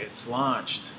it's launched.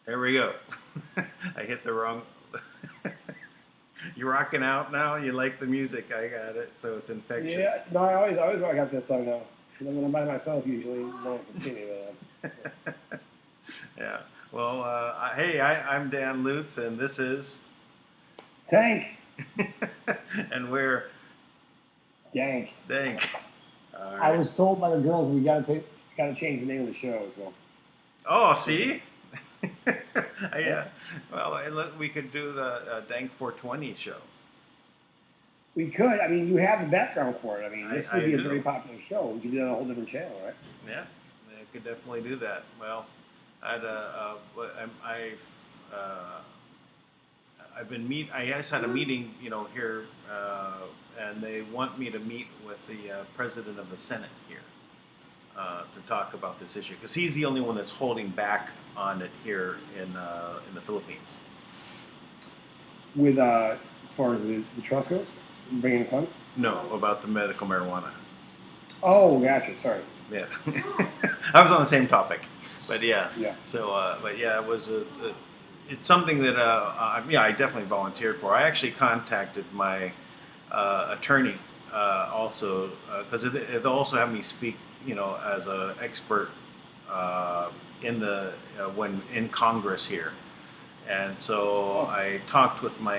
There we go. I hit the wrong. You rocking out now? You like the music? I got it. So it's infectious. Yeah, no, I always rock out that song now. When I'm by myself, usually no one can see me with that. Yeah. Well, hey, I'm Dan Lutz, and this is Dank. and we're Dank. Dank. All right. I was told by the girls we gotta change the name of the show. So. Oh, see. Yeah. Well, look, we could do the Dank 420 show. We could. I mean, you have the background for it. I mean, this would be a do. very popular show. We could do it on a whole different channel, right? Yeah, I could definitely do that. Well, I just had a meeting, here, and they want me to meet with the president of the Senate here to talk about this issue because he's the only one that's holding back on it here in the Philippines. With as far as the trust goes, bringing in funds. No, about the medical marijuana. Oh, gotcha. Sorry. Yeah, I was on the same topic, but yeah. Yeah. So, but yeah, it was it's something that I definitely volunteered for. I actually contacted my attorney also because it also had me speak, as an expert in the when in Congress here. And so I talked with my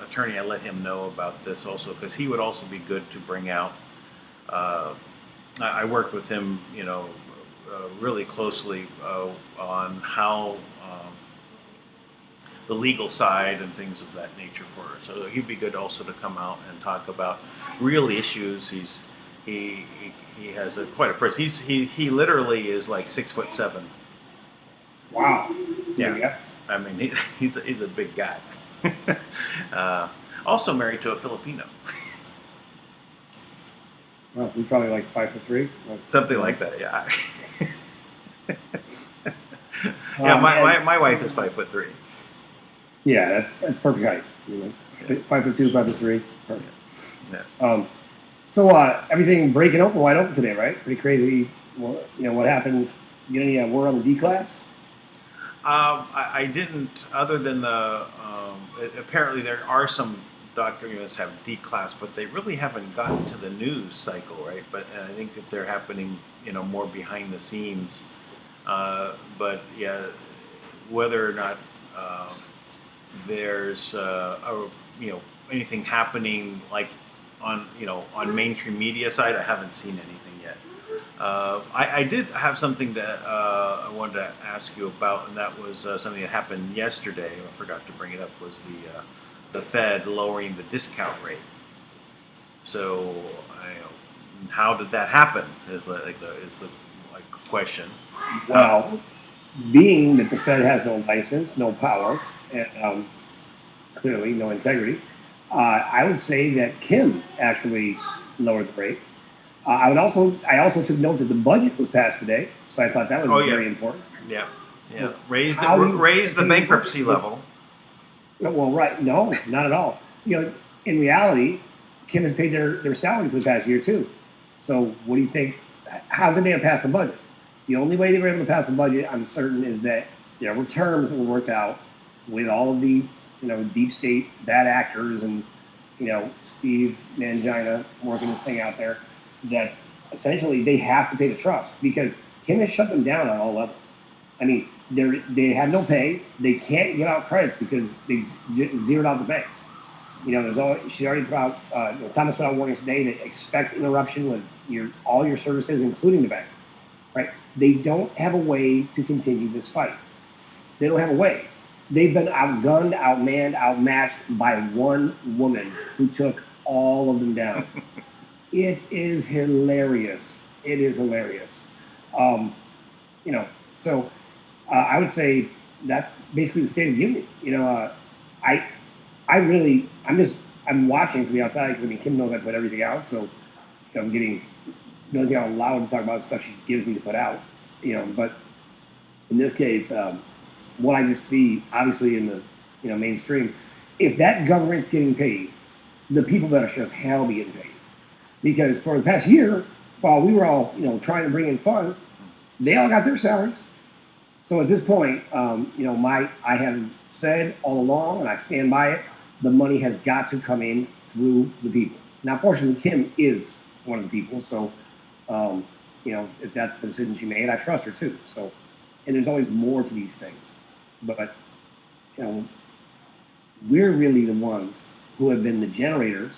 attorney. I let him know about this also because he would also be good to bring out. I worked with him, really closely on how the legal side and things of that nature for her. So he'd be good also to come out and talk about real issues. He has quite a person. He literally is like 6'7". Wow. Yeah. I mean, he's a big guy. Also married to a Filipino. Well, he's probably like 5'3". Something like that, yeah. Yeah, my wife is 5'3". Yeah, that's perfect height. 5'2", 5'3". Perfect. Yeah. So everything breaking open, wide open today, right? Pretty crazy. Well, what happened? You get any word on the D class? I didn't, other than apparently there are some documents have D class, but they really haven't gotten to the news cycle, right? But I think that they're happening, more behind the scenes. But yeah, whether or not there's anything happening like on mainstream media side, I haven't seen anything yet. I did have something to I wanted to ask you about, and that was something that happened yesterday. I forgot to bring it up. Was the Fed lowering the discount rate? So, how did that happen? Is the like question. Well, being that the Fed has no license, no power, and clearly no integrity, I would say that Kim actually lowered the rate. I also took note that the budget was passed today, so I thought that was very important. Yeah, yeah. So Raise the bankruptcy level. Well, right? No, not at all. In reality, Kim has paid their salary for the past year too. So what do you think? How could they have passed the budget? The only way they were able to pass the budget, I'm certain, is that there were terms that were worked out with all of the deep state bad actors and Steve Mangina working this thing out there. That's essentially they have to pay the trust because Kim has shut them down on all levels. I mean, they have no pay. They can't get out credits because they zeroed out the banks. She already put out. Thomas put out warnings today that expect interruption with all your services, including the bank. Right? They don't have a way to continue this fight. They don't have a way. They've been outgunned, outmanned, outmatched by one woman who took all of them down. It is hilarious. It is hilarious. So I would say that's basically the state of the union. I'm watching from the outside because Kim knows I put everything out, so I'm getting the only thing I'm allowed to talk about is stuff she gives me to put out. But in this case, what I just see, obviously in the mainstream, if that government's getting paid, the people better sure as hell be getting paid. Because for the past year, while we were all trying to bring in funds, they all got their salaries. So at this point, I have said all along, and I stand by it, the money has got to come in through the people. Now, fortunately, Kim is one of the people, so if that's the decision she made, I trust her too. So, and there's always more to these things, but we're really the ones who have been the generators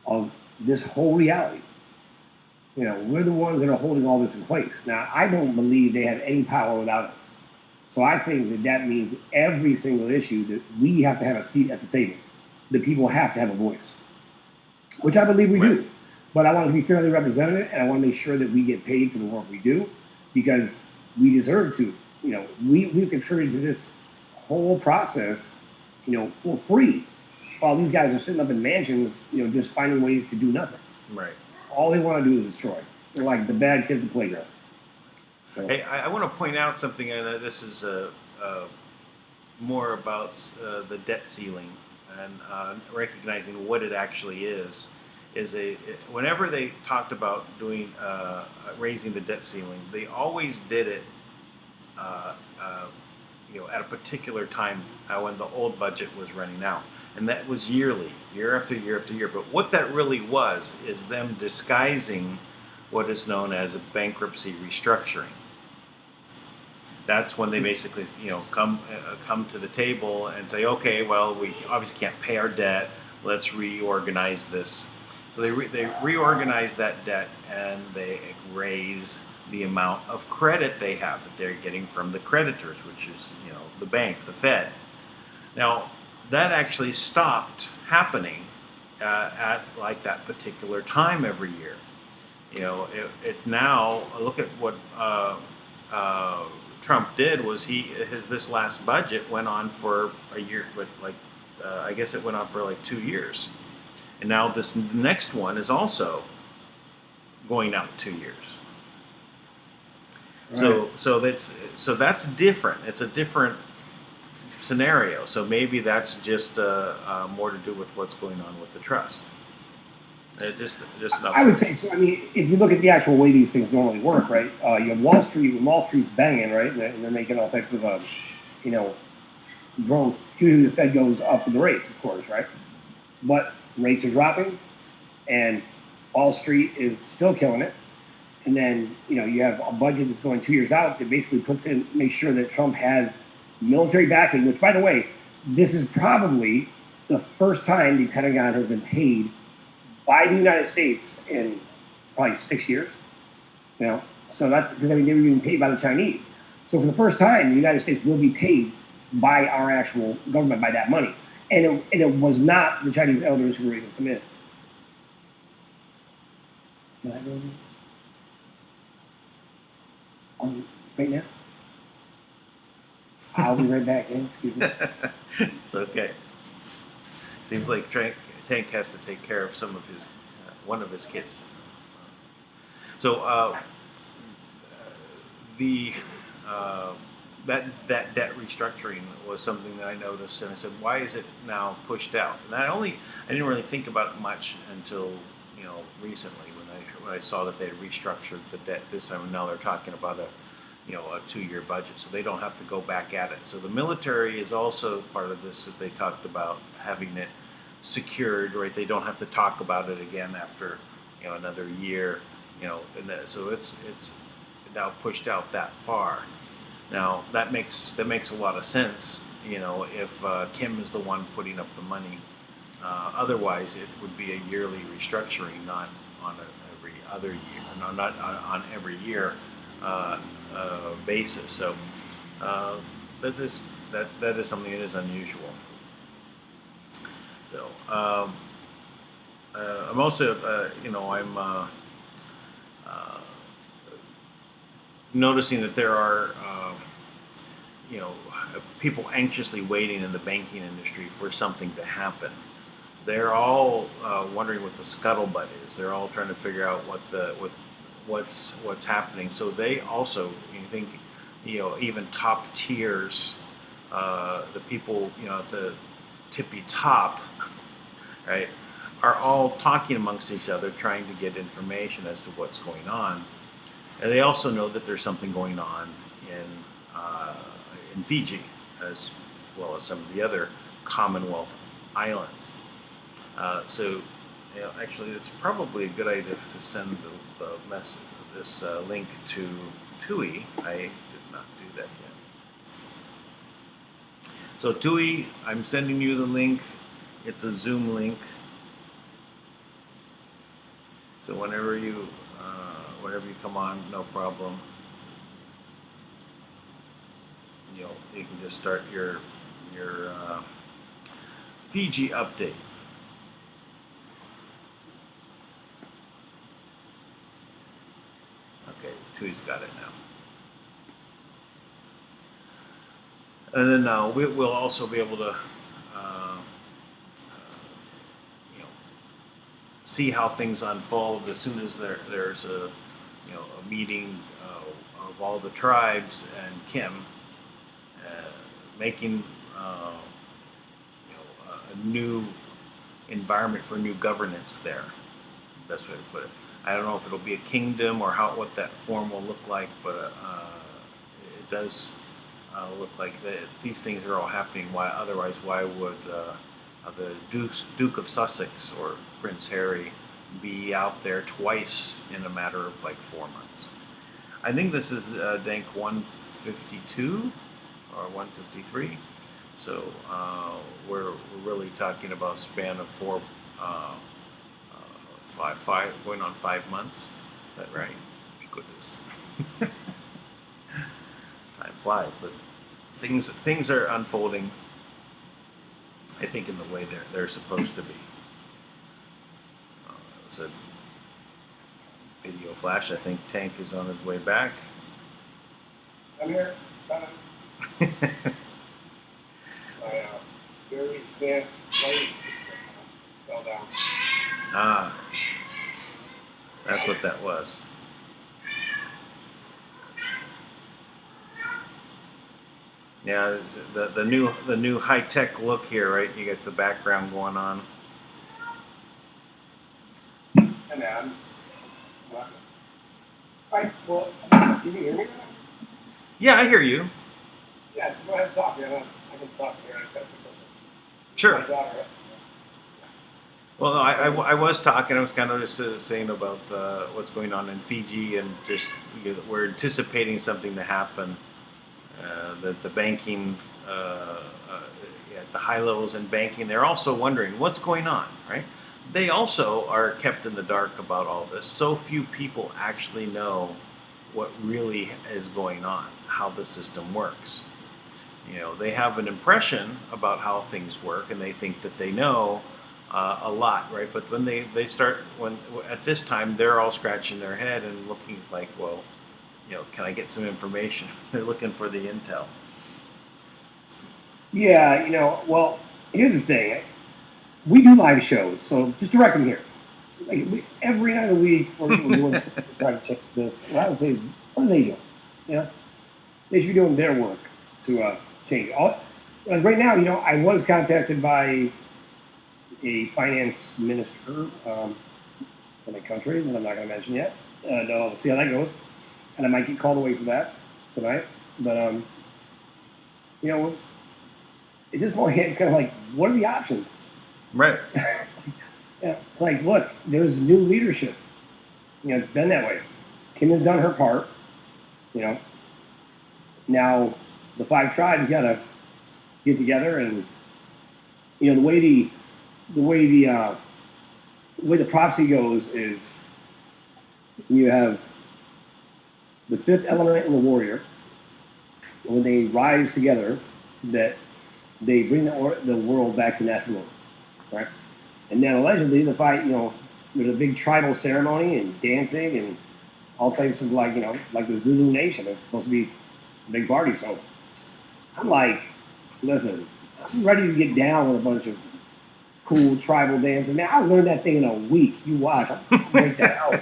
of this whole reality. We're the ones that are holding all this in place. Now, I don't believe they have any power without us. So I think that means every single issue that we have to have a seat at the table. The people have to have a voice, which I believe we do. But I want to be fairly represented, and I want to make sure that we get paid for the work we do because we deserve to. We've contributed to this whole process, for free, while these guys are sitting up in mansions, just finding ways to do nothing. Right. All they want to do is destroy. They're like the bad kid at the playground. So. Hey, I want to point out something, and this is more about the debt ceiling and recognizing what it actually is. Whenever they talked about doing raising the debt ceiling, they always did it at a particular time when the old budget was running out, and that was yearly, year after year after year. But what that really was is them disguising what is known as a bankruptcy restructuring. That's when they basically come to the table and say, okay, well, we obviously can't pay our debt. Let's reorganize this. So they reorganize that debt and they raise the amount of credit they have that they're getting from the creditors, which is the bank, the Fed. Now that actually stopped happening at like that particular time every year. It now look at what Trump did was this last budget went on for a year, but I guess it went on for like 2 years. And now this next one is also going out 2 years. Right. So that's different. It's a different scenario. So maybe that's just more to do with what's going on with the trust. I would say so. I mean, if you look at the actual way these things normally work, right? You have Wall Street, when Wall Street's banging, right, and they're making all types of, growth. Usually the Fed goes up with the rates, of course, right? But rates are dropping, and Wall Street is still killing it. And then, you have a budget that's going 2 years out that basically makes sure that Trump has military backing, which, by the way, this is probably the first time the Pentagon has been paid by the United States in probably 6 years. So that's because, they were being paid by the Chinese. So for the first time, the United States will be paid by our actual government by that money. And it was not the Chinese elders who were able to come in. Can I go in? Right now? I'll be right back in. Excuse me. It's okay. Seems like Tank has to take care of some of his, one of his kids. So the that debt restructuring was something that I noticed, and I said, why is it now pushed out? And I didn't really think about it much until recently when I saw that they had restructured the debt this time, and now they're talking about a 2-year budget, so they don't have to go back at it. So the military is also part of this, that they talked about having it secured, right? They don't have to talk about it again after another year, so it's now pushed out that far. Now that makes a lot of sense, if Kim is the one putting up the money. Otherwise, it would be a yearly restructuring, not on every other year, not on every year basis. So that is something that is unusual. So I'm also I'm noticing that there are people anxiously waiting in the banking industry for something to happen. They're all wondering what the scuttlebutt is. They're all trying to figure out what's happening. So they also, think, even top tiers, the people, at the tippy top, right, are all talking amongst each other, trying to get information as to what's going on. And they also know that there's something going on in Fiji, as well as some of the other Commonwealth islands. So, actually, it's probably a good idea to send this link to TUI. I did not do that yet. So TUI, I'm sending you the link. It's a Zoom link. So whenever you come on, no problem. You can just start your Fiji update. Okay, TUI's got it now. And then we'll also be able to see how things unfold as soon as there's a meeting of all the tribes and Kim making a new environment for new governance there. Best way to put it. I don't know if it'll be a kingdom or what that form will look like, but it does look like these things are all happening. Otherwise, why would the Duke of Sussex or Prince Harry be out there twice in a matter of like 4 months? I think this is Dank 152 or 153. So we're really talking about a span of five going on 5 months. Is that right? Goodness. Time flies, but things are unfolding, I think, in the way they're supposed to be. It was a video flash. I think Tank is on his way back. I'm here. Bye. My very fast plane fell down. Ah, that's what that was. Yeah, the new high tech look here, right? You get the background going on. And then, right. Well, can you hear me? Yeah, I hear you. Yes. Go ahead and talk. I can talk here. Sure. Well, no, I was talking. I was kind of just saying about what's going on in Fiji, and just we're anticipating something to happen. That the banking, at the high levels in banking, they're also wondering what's going on, right? They also are kept in the dark about all this. So few people actually know what really is going on, how the system works. They have an impression about how things work, and they think that they know a lot, right? But when they start, when at this time, they're all scratching their head and looking like, well, can I get some information? They're looking for the intel. Yeah, well, here's the thing. We do live shows, so just direct them here. Like every night of the week, we're doing something to try to check this. What I would say is, what are they doing? They should be doing their work to change. Like right now, I was contacted by a finance minister in a country that I'm not going to mention yet. No, we'll see how that goes. And I might get called away for that tonight. But, at this point, it's kind of like, what are the options? Right. It's like, look, there's new leadership. It's been that way. Kim has done her part. Now the 5 tribes got to get together, and the way the prophecy goes is you have the 5th element in the warrior. When they rise together, that they bring the world back to natural order, right? And then allegedly the fight, there's a big tribal ceremony and dancing and all types of like the Zulu Nation. It's supposed to be a big party. So I'm like, listen, I'm ready to get down with a bunch of cool tribal dancing. Man, I'll learn that thing in a week. You watch. I'll break that out.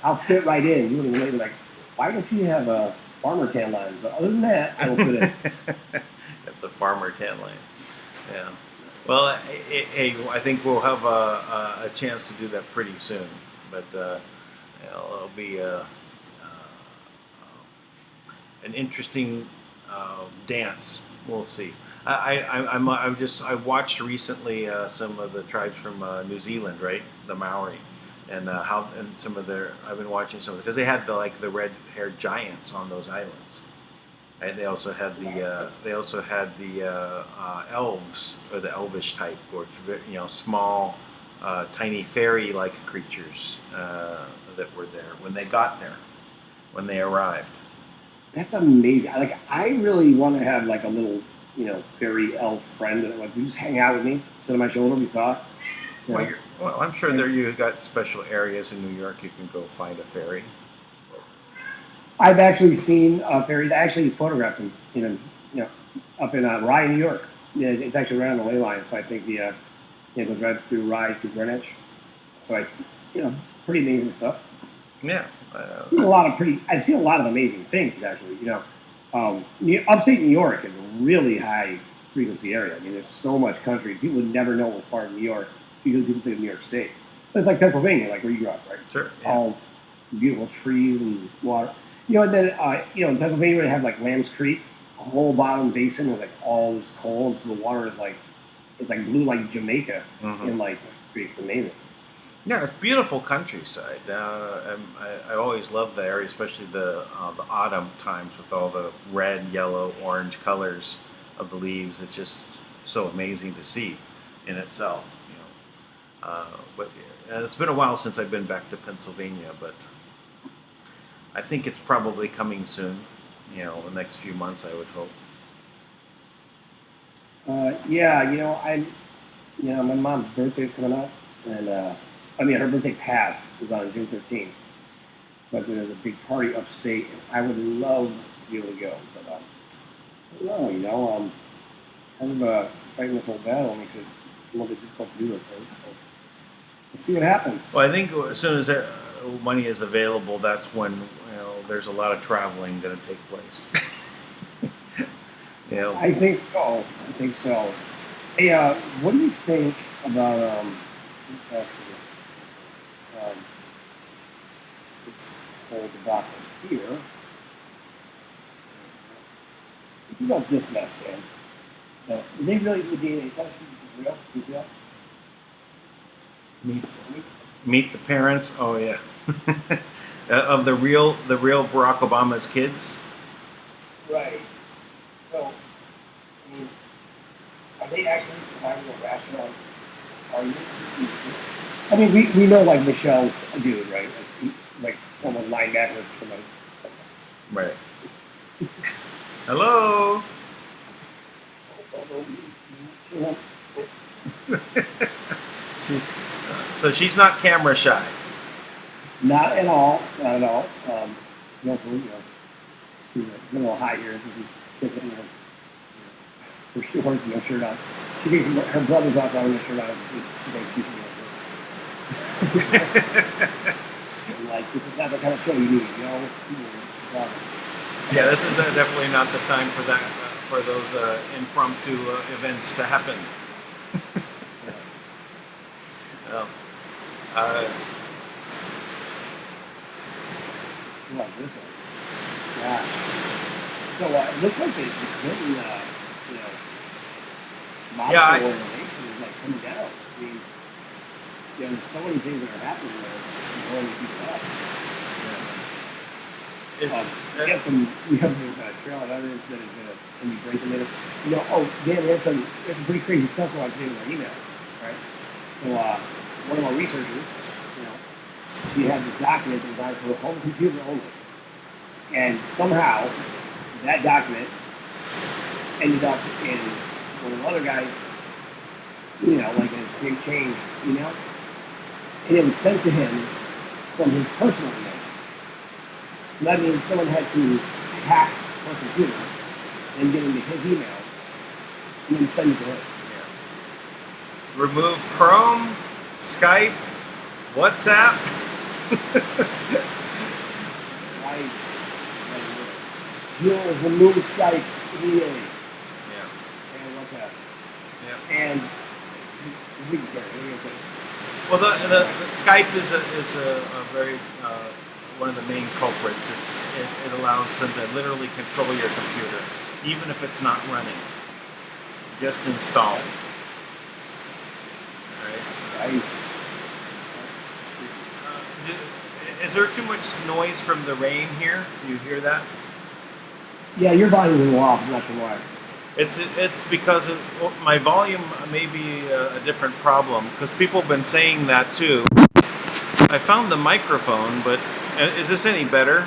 I'll fit right in. You wouldn't like, why does he have a farmer tan line? But other than that, I will fit in. At the farmer tan line. Yeah. Well, I think we'll have a chance to do that pretty soon. But it'll be an interesting dance. We'll see. I watched recently some of the tribes from New Zealand, right? The Maori, and some of their. I've been watching some because they had the red-haired giants on those islands. And they also had the elves, or the elvish type, or small, tiny fairy-like creatures that were there when they got there, when they arrived. That's amazing. Like, I really want to have like a little, fairy elf friend that would just hang out with me, sit on my shoulder, we talk. Well, I'm sure there you got special areas in New York you can go find a fairy. I've actually seen fairies. I actually photographed them, up in Rye, New York. Yeah, it's actually right on the ley line. So I think it goes right through Rye to Greenwich. So pretty amazing stuff. Yeah. I've seen a lot of amazing things actually. Upstate New York is a really high frequency area. I mean, there's so much country. People would never know what's part of New York because people think of New York State. But it's like Pennsylvania, like where you grew up, right? Sure. It's all beautiful trees and water. And then in Pennsylvania they have like Lamb's Creek, a whole bottom basin is like all this cold, so the water is like blue like Jamaica in like creek. It's amazing. Yeah, it's beautiful countryside. I always love the area, especially the autumn times with all the red, yellow, orange colors of the leaves. It's just so amazing to see in itself. But it's been a while since I've been back to Pennsylvania, but I think it's probably coming soon. The next few months, I would hope. My mom's birthday's coming up, and her birthday passed. It was on June 13th, but there's a big party upstate, and I would love to be able to go, but I don't know. Kind of fighting this whole battle makes it a little bit difficult to do those things. So we'll see what happens. Well, I think as soon as money is available, that's when there's a lot of traveling going to take place. I think so. Hey, what do you think about this whole debacle here? What about this mess, man? Did they really do DNA testing? Is this real? You see that? Meet the parents. Oh yeah. Of the real Barack Obama's kids. Right. So, are they actually providing a rational argument? We know like Michelle's a dude, right? Like former linebacker from Right. Hello. She's she's not camera shy. Not at all. Not at all. Also, she's a little high here, so she's taking her shorts and her shirt on. She thinks her brother's out there with her shirt on. She thinks she should be like, this is not the kind of show you need, Yeah, this is definitely not the time for that, for those impromptu events to happen. Well, this one. Yeah. So it looks like the certain, mobster organization is like coming down. I mean, there's so many things that are happening there. It's blowing people up. We have this trail of evidence that is going to be breaking in. Dan, we had some pretty crazy stuff going on today with our email, right? So one of our researchers, he had this document designed for a home computer only. And somehow that document ended up in one of the other guys' like a big change email. And it was sent to him from his personal email. So that means someone had to hack her computer and get into his email and then send it to him. Yeah. Remove Chrome, Skype, WhatsApp. Right. You'll remove Skype immediately. Yeah. And WhatsApp. Yeah. And well, the Skype is a very one of the main culprits. It allows them to literally control your computer, even if it's not running. Just install it. Right. Is there too much noise from the rain here? Do you hear that? Yeah, your volume is a little off. I'm not sure why. It's because my volume may be a different problem, because people have been saying that too. I found the microphone, but is this any better?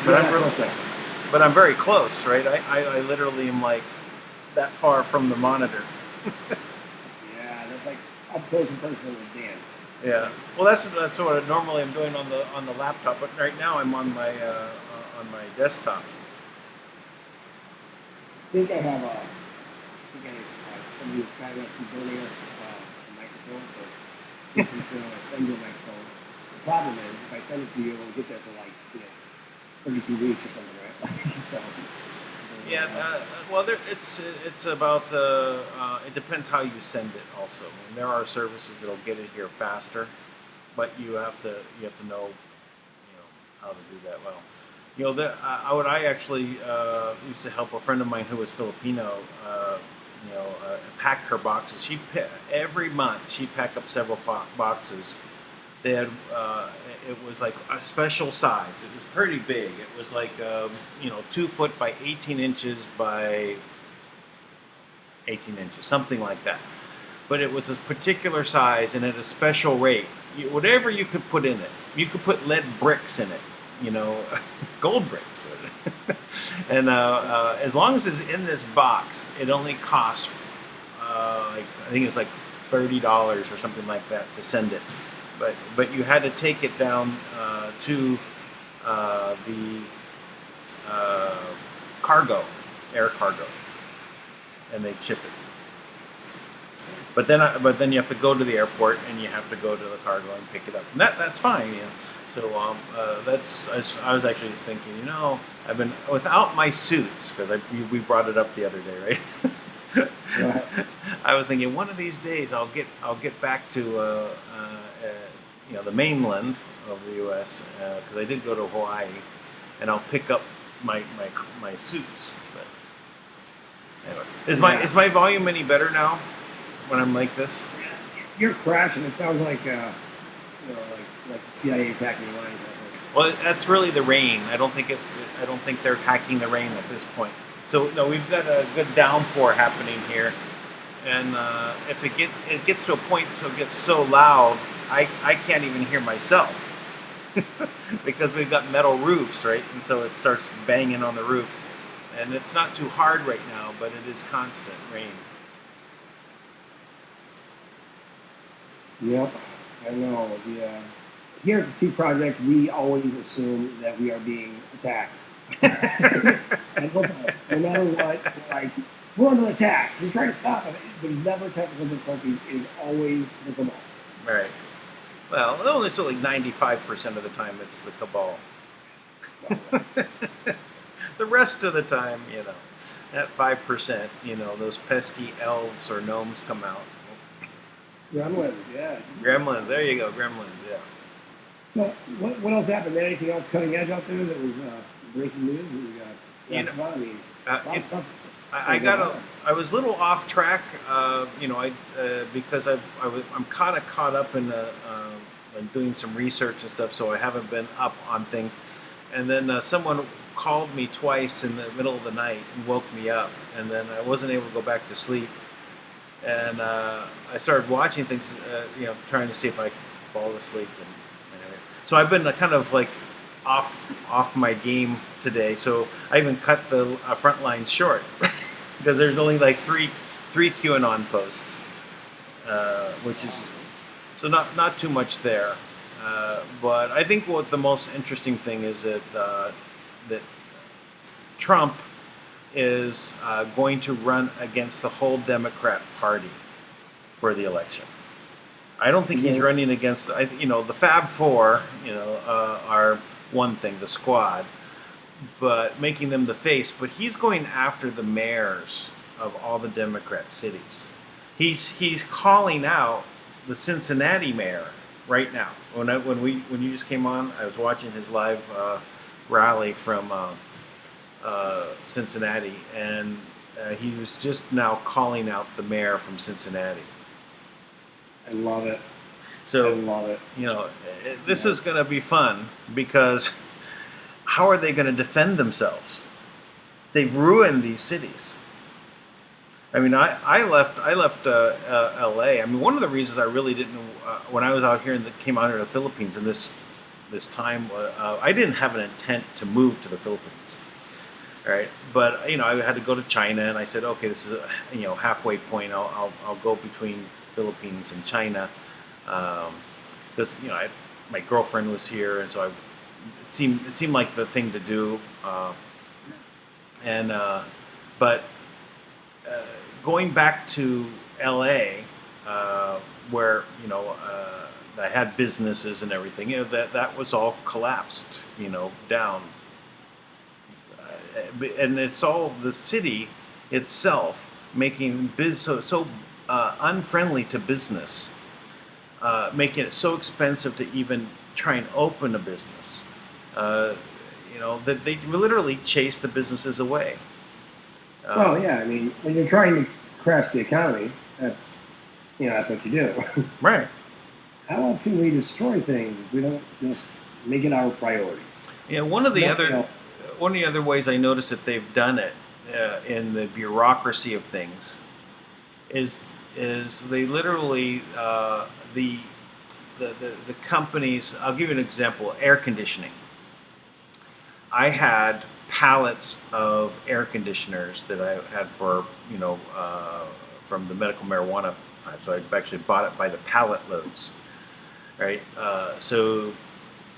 But I'm very close, right? I literally am like that far from the monitor. Yeah, that's like up close and personal with Dan. Yeah. Well, that's what normally I'm doing on the laptop, but right now I'm on my desktop. I think I have somebody who's kind enough to donate us a microphone, so we can send you a microphone. The problem is, if I send it to you, it'll get there for like 32 weeks or something, right? So. Yeah. Well, it's about it depends how you send it. Also, I mean, there are services that'll get it here faster, but you have to know how to do that well. I actually used to help a friend of mine who was Filipino, pack her boxes. Every month she'd pack up several boxes. They had it was like a special size. It was pretty big. It was like 2 foot by 18 inches by 18 inches, something like that. But it was this particular size and at a special rate. Whatever you could put in it, you could put lead bricks in it. Gold bricks. And as long as it's in this box, it only costs I think it's like $30 or something like that to send it. But you had to take it down to the air cargo, and they chip it. But then you have to go to the airport and you have to go to the cargo and pick it up. And that's fine. So I was actually thinking, I've been without my suits, because we brought it up the other day, right? I was thinking one of these days I'll get back to the mainland of the U.S. Because I did go to Hawaii, and I'll pick up my suits. But anyway, is my volume any better now when I'm like this? You're crashing. It sounds like like the CIA is hacking your lines. Well, that's really the rain. I don't think they're hacking the rain at this point. So no, we've got a good downpour happening here, and if it gets to a point so it gets so loud, I can't even hear myself. because we've got metal roofs, right? And so it starts banging on the roof. And it's not too hard right now, but it is constant rain. Yep, I know. Here at the Ski Project, we always assume that we are being attacked. And no matter what, like, we're under attack. We're trying to stop it. There's never technical difficulties. It is always the cabal. Right. Well, it's only 95% of the time it's the cabal. The rest of the time, that 5%, those pesky elves or gnomes come out. Gremlins, yeah. Gremlins, there you go, gremlins, yeah. So, what else happened? Anything else cutting edge out there that was breaking news? I was a little off track, because I'm kind of caught up in doing some research and stuff, so I haven't been up on things. And then someone called me twice in the middle of the night and woke me up, and then I wasn't able to go back to sleep. And I started watching things, trying to see if I could fall asleep. Anyway. So I've been kind of like off my game today. So I even cut the front line short because there's only like three QAnon posts, which is so not too much there. But I think what the most interesting thing is that Trump is going to run against the whole Democrat Party for the election. I don't think he's running against, the Fab Four, are one thing, the squad, but making them the face. But he's going after the mayors of all the Democrat cities. He's calling out the Cincinnati mayor right now. When you just came on, I was watching his live rally from Cincinnati, and he was just now calling out the mayor from Cincinnati. I love it. So, I love it. This is going to be fun because how are they going to defend themselves? They've ruined these cities. I mean, I left L.A. I mean, one of the reasons I really didn't when I was out here and came out here to the Philippines in this time, I didn't have an intent to move to the Philippines. Right, but I had to go to China, and I said, okay, this is a halfway point. I'll go between Philippines and China, because my girlfriend was here, and so it seemed like the thing to do. But going back to L.A., where I had businesses and everything, that was all collapsed, down. And it's all the city itself making so unfriendly to business, making it so expensive to even try and open a business. That they literally chase the businesses away. Well, yeah. I mean, when you're trying to crash the economy, that's what you do. Right. How else can we destroy things if we don't just make it our priority? Yeah. One of the other ways I noticed that they've done it in the bureaucracy of things is they literally the companies. I'll give you an example. Air conditioning. I had pallets of air conditioners that I had for from the medical marijuana. So I actually bought it by the pallet loads, right? So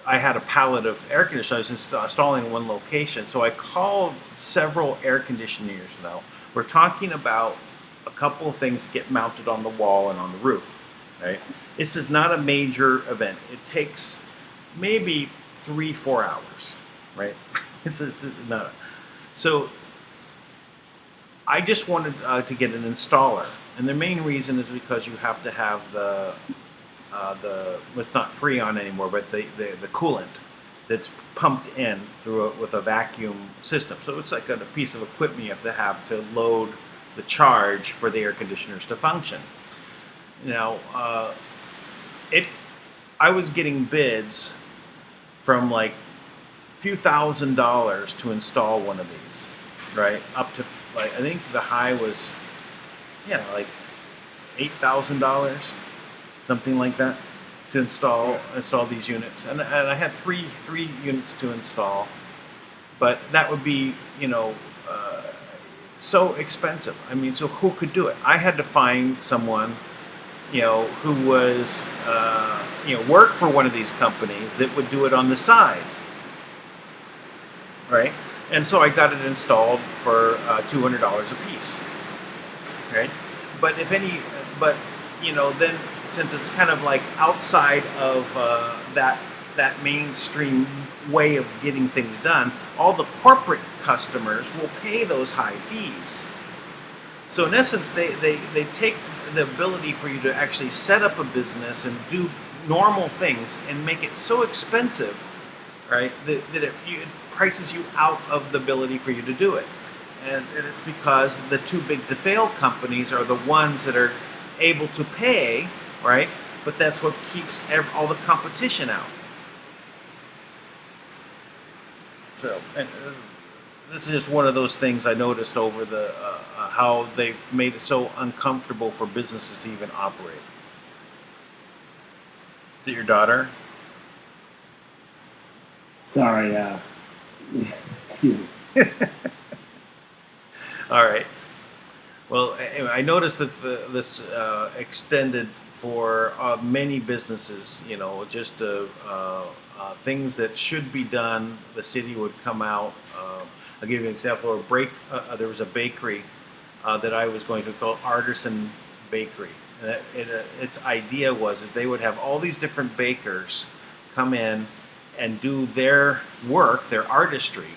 I had a pallet of air conditioners I was installing in one location. So I called several air conditioners now. We're talking about a couple of things that get mounted on the wall and on the roof, right? This is not a major event. It takes maybe 3-4 hours, right? It's not. So I just wanted to get an installer. And the main reason is because you have to have the it's not Freon anymore, but the coolant that's pumped in through with a vacuum system. So it's like a piece of equipment you have to load the charge for the air conditioners to function. Now, I was getting bids from like a few $1,000s to install one of these, right? Up to like I think the high was like $8,000, something like that, to install these units, and I had three units to install, but that would be so expensive. I mean, so who could do it? I had to find someone who was work for one of these companies that would do it on the side, right? And so I got it installed for $200 a piece, right? But then since it's kind of like outside of that mainstream way of getting things done, all the corporate customers will pay those high fees. So in essence, they take the ability for you to actually set up a business and do normal things and make it so expensive, right, that it prices you out of the ability for you to do it. And it's because the too big to fail companies are the ones that are able to pay, right? But that's what keeps all the competition out. So, and this is just one of those things I noticed over the how they've made it so uncomfortable for businesses to even operate. Is it your daughter? Sorry, excuse me. All right. Well, anyway, I noticed that this extended for many businesses. Just things that should be done. The city would come out. I'll give you an example. There was a bakery that I was going to call Artisan Bakery. And its idea was that they would have all these different bakers come in and do their work, their artistry,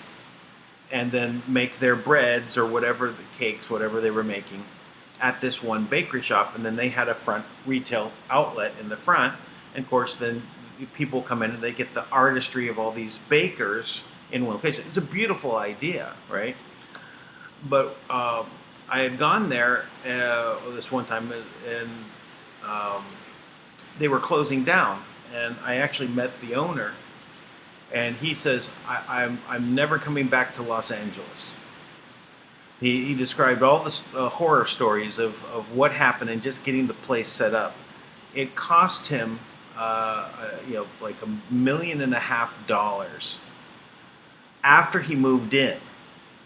and then make their breads or whatever, the cakes, whatever they were making, at this one bakery shop. And then they had a front retail outlet in the front. And of course, then people come in and they get the artistry of all these bakers in one location. It's a beautiful idea, right? But I had gone there this one time, and they were closing down. And I actually met the owner. And he says, I'm never coming back to Los Angeles. He described all the horror stories of what happened and just getting the place set up. It cost him, like $1.5 million after he moved in,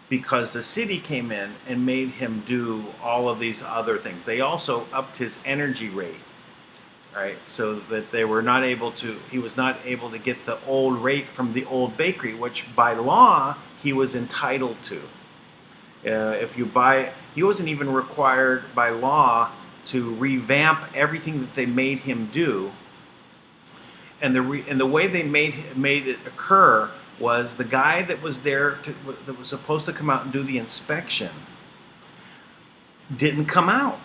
because the city came in and made him do all of these other things. They also upped his energy rate. Right, so that he was not able to get the old rate from the old bakery, which by law he was entitled to. He wasn't even required by law to revamp everything that they made him do. And the way they made it occur was the guy that was there that was supposed to come out and do the inspection didn't come out.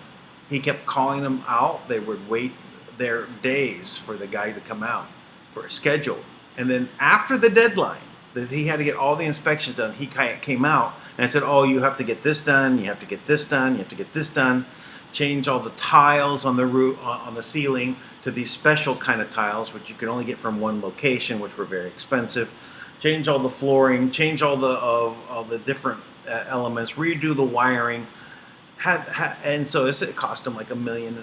He kept calling them out. They would wait their days for the guy to come out for a schedule. And then after the deadline that he had to get all the inspections done, he came out and I said, oh, you have to get this done, you have to get this done, you have to get this done. Change all the tiles on the roof, on the ceiling, to these special kind of tiles, which you can only get from one location, which were very expensive. Change all the flooring, change all the different elements, redo the wiring. And so it cost him like $1.5 million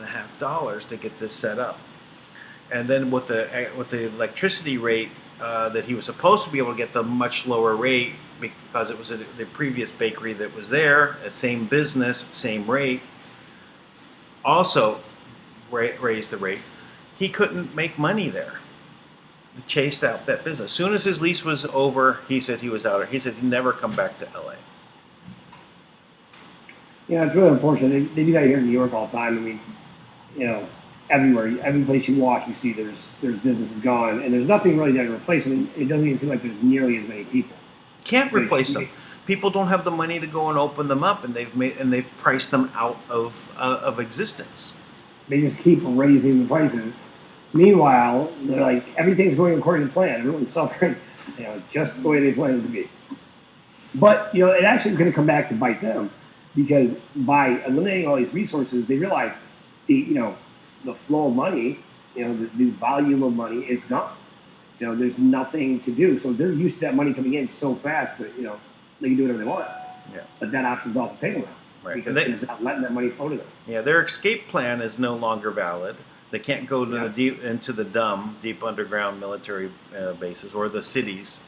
to get this set up. And then with the electricity rate that he was supposed to be able to get the much lower rate, because it was the previous bakery that was there, the same business, same rate, also raised the rate. He couldn't make money there. He chased out that business. As soon as his lease was over, he said he was out. He said he'd never come back to LA. Yeah, it's really unfortunate. They do that here in New York all the time. I mean, everywhere, every place you walk, you see there's businesses gone, and there's nothing really there to replace them. It doesn't even seem like there's nearly as many people. Can't replace them. People don't have the money to go and open them up, and they've priced them out of existence. They just keep raising the prices. Meanwhile, they're like, everything's going according to plan. Everyone's suffering, just the way they planned it to be. But it actually is going to come back to bite them. Because by eliminating all these resources, they realize the flow of money, the volume of money is gone. There's nothing to do. So they're used to that money coming in so fast that they can do whatever they want. Yeah. But that option's off the table now. Right. Because they're not letting that money flow to them. Yeah, their escape plan is no longer valid. They can't go to Yeah. the into the deep underground military bases or the cities.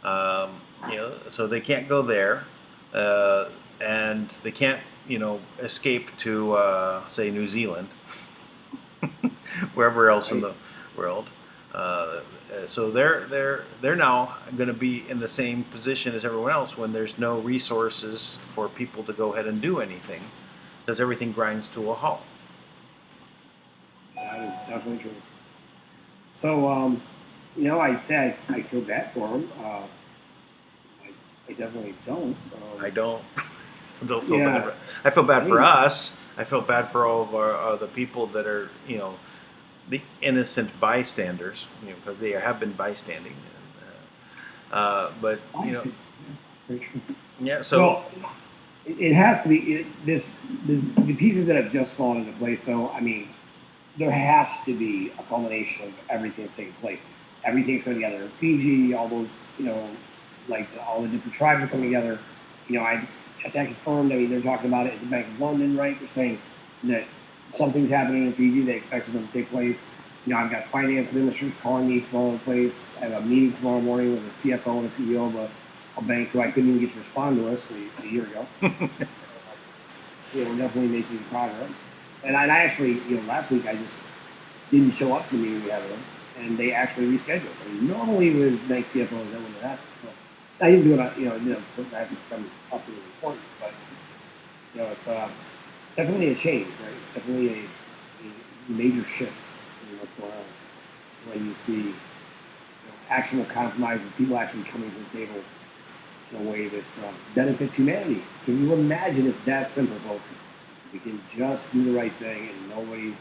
So they can't go there, uh, and they can't, escape to say New Zealand, wherever else in Right. the world. So they're now going to be in the same position as everyone else when there's no resources for people to go ahead and do anything, because everything grinds to a halt. That is definitely true. So, I said I feel bad for him. I definitely don't. I don't don't feel bad. Yeah, I feel I bad for mean, us. I feel bad for all of our the people that are, the innocent bystanders, because they have been bystanding. But honestly, very true. yeah. So Well, it has to be this the pieces that have just fallen into place. Though, I mean, there has to be a culmination of everything that's taking place. Everything's coming together. Fiji, all those, like all the different tribes are coming together. I got that confirmed. I mean, they're talking about it at the Bank of London, right? They're saying that something's happening in Fiji. They expect something to take place. I've got finance ministers calling me from all over the place. I have a meeting tomorrow morning with a CFO and a CEO of a bank who I couldn't even get to respond to us a year ago. We're definitely making progress. And I actually, last week I just didn't show up to the meeting we had with them, and they actually rescheduled. I mean, normally with bank CFOs that wouldn't happen. So I didn't do it. That's become up really important. But it's definitely a change, right? It's definitely a major shift in what's going on when you see actual compromises, people actually coming to the table in a way that benefits humanity. Can you imagine if that simple, folks? We can just do the right thing, and we